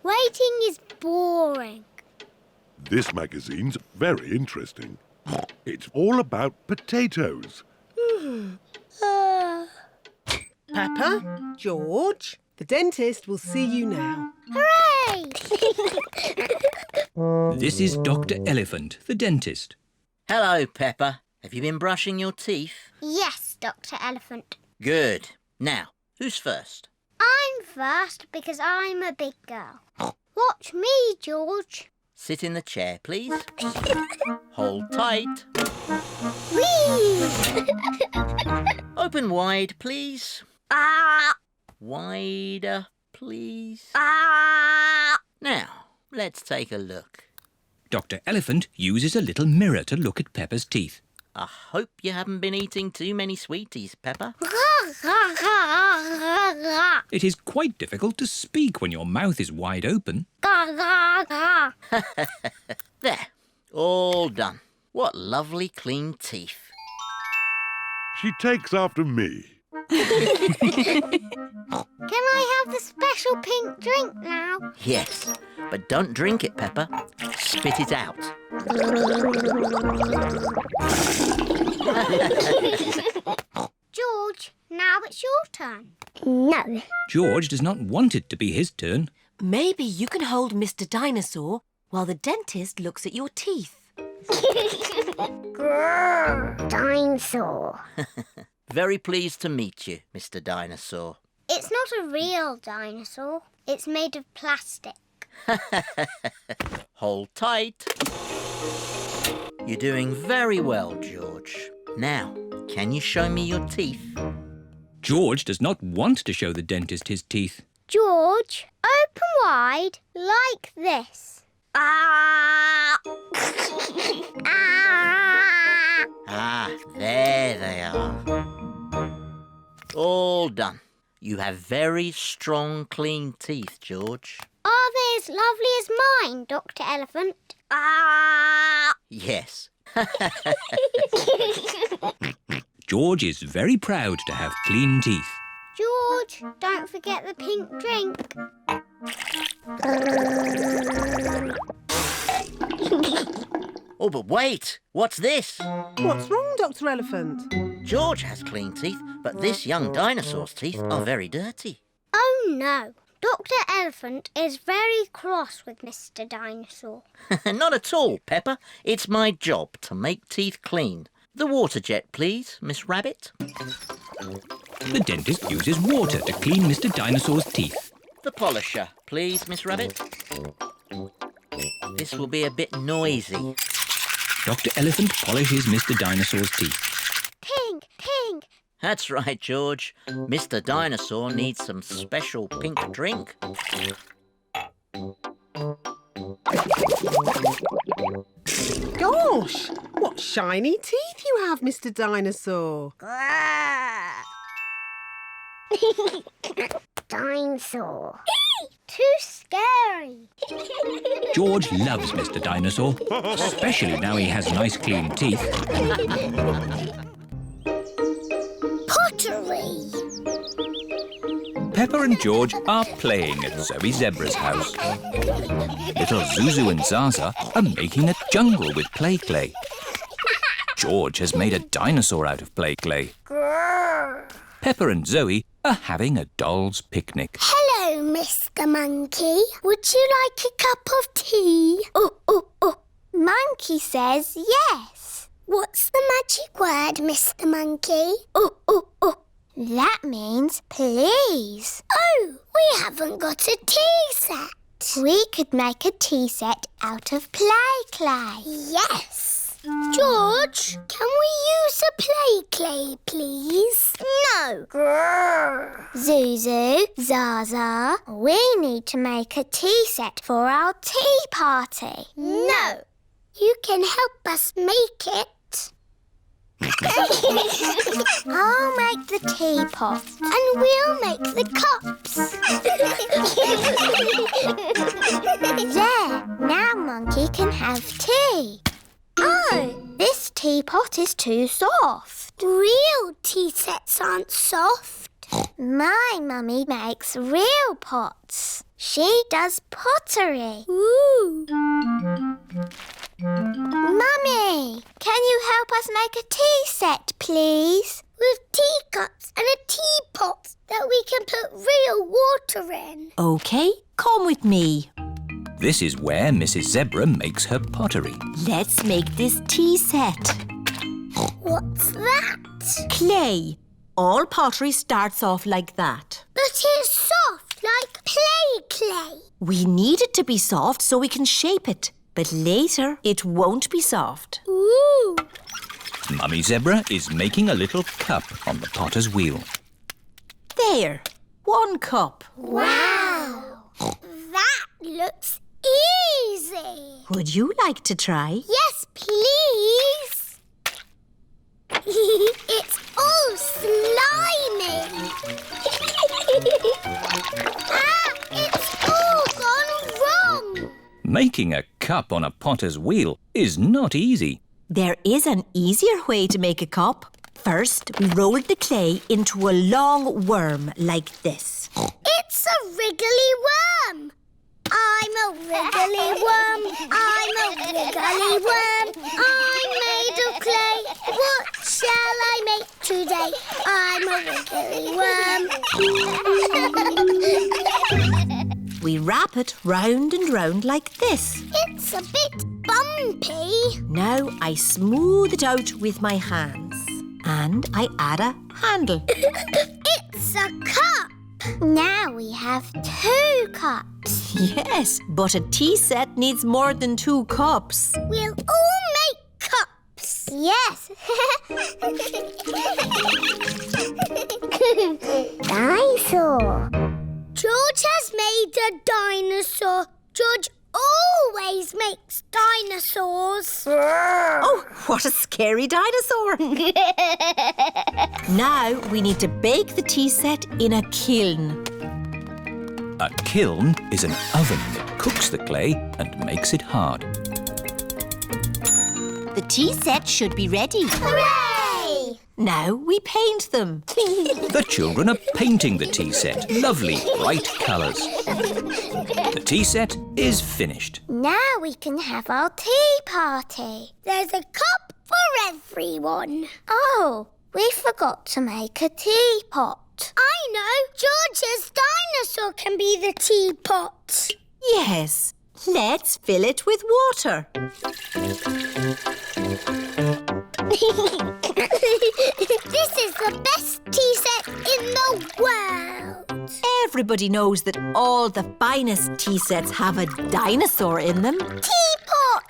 Waiting is boring. This magazine's very interesting. It's all about potatoes. Peppa, George, the dentist will see you now. Hooray! This is Dr. Elephant, the dentist. Hello, Peppa. Have you been brushing your teeth? Yes, Dr. Elephant. Good. Now, who's first? I'm first because I'm a big girl. Watch me, George. Sit in the chair, please. Hold tight. Whee! Open wide, please. Ah! Wider, please. Ah! Now, let's take a look. Dr. Elephant uses a little mirror to look at Peppa's teeth. I hope you haven't been eating too many sweeties, Peppa. It is quite difficult to speak when your mouth is wide open. There, all done. What lovely clean teeth. She takes after me. Can I have the special pink drink now? Yes, but don't drink it, Peppa. Spit it out. George, now it's your turn. No. George does not want it to be his turn. Maybe you can hold Mr. Dinosaur while the dentist looks at your teeth. Grrr, Dinosaur. Very pleased to meet you, Mr. Dinosaur. It's not a real dinosaur. It's made of plastic. Hold tight. You're doing very well, George. Now, can you show me your teeth? George does not want to show the dentist his teeth. George, open wide like this. Ah! Ah! Ah, there they are. All done. You have very strong, clean teeth, George. Are they as lovely as mine, Dr. Elephant? Ah! Yes. George is very proud to have clean teeth. George, don't forget the pink drink. Oh, but wait! What's this? What's wrong, Dr. Elephant? George has clean teeth, but this young dinosaur's teeth are very dirty. Oh, no. Dr. Elephant is very cross with Mr. Dinosaur. Not at all, Peppa. It's my job to make teeth clean. The water jet, please, Miss Rabbit. The dentist uses water to clean Mr. Dinosaur's teeth. The polisher, please, Miss Rabbit. This will be a bit noisy. Dr. Elephant polishes Mr. Dinosaur's teeth. Pink, pink. That's right, George. Mr. Dinosaur needs some special pink drink. Gosh, what shiny teeth you have, Mr. Dinosaur. Dinosaur. Too scary. George loves Mr. Dinosaur, especially now he has nice clean teeth. Pottery. Peppa and George are playing at Zoe Zebra's house. Little Zuzu and Zaza are making a jungle with play clay. George has made a dinosaur out of play clay. Grrr. Peppa and Zoe are having a doll's picnic. Hello, Mr. Monkey. Would you like a cup of tea? Oh. Monkey says yes. What's the magic word, Mr. Monkey? Oh. That means please. Oh, we haven't got a tea set. We could make a tea set out of play clay. Yes. George, can we use a play clay, please? No. Grrr. Zuzu, Zaza, we need to make a tea set for our tea party. No. You can help us make it. I'll make the teapot and we'll make the cups. There, now Monkey can have tea. Oh, this teapot is too soft. Real tea sets aren't soft. My mummy makes real pots. She does pottery. Ooh. Mummy, can you help us make a tea set, please? With teacups and a teapot that we can put real water in. OK, come with me. This is where Mrs. Zebra makes her pottery. Let's make this tea set. What's that? Clay. All pottery starts off like that. But it's soft, like play clay. We need it to be soft so we can shape it. But later, it won't be soft. Ooh. Mummy Zebra is making a little cup on the potter's wheel. There, 1 cup. Wow. That looks easy. Would you like to try? Yes, please. It's all slimy. It's all gone wrong. Making a cup on a potter's wheel is not easy. There is an easier way to make a cup. First, we rolled the clay into a long worm like this. It's a wriggly worm. I'm a wriggly worm. I'm a wriggly worm. I'm made of clay. What shall I make today? I'm a wriggly worm. We wrap it round and round like this. It's a bit bumpy. Now I smooth it out with my hands. And I add a handle. It's a cup. Now we have 2 cups. Yes, but a tea set needs more than 2 cups. We'll all make cups. Yes. Dinosaur. George has made a dinosaur. George always makes dinosaurs. Oh, what a scary dinosaur. Now we need to bake the tea set in a kiln. A kiln is an oven that cooks the clay and makes it hard. The tea set should be ready. Hooray! Now we paint them. The children are painting the tea set. Lovely, bright colours. The tea set is finished. Now we can have our tea party. There's a cup for everyone. Oh, we forgot to make a teapot. I know. George's dinosaur can be the teapot. Yes, let's fill it with water. This is the best tea set in the world. Everybody knows that all the finest tea sets have a dinosaur in them. Teapot!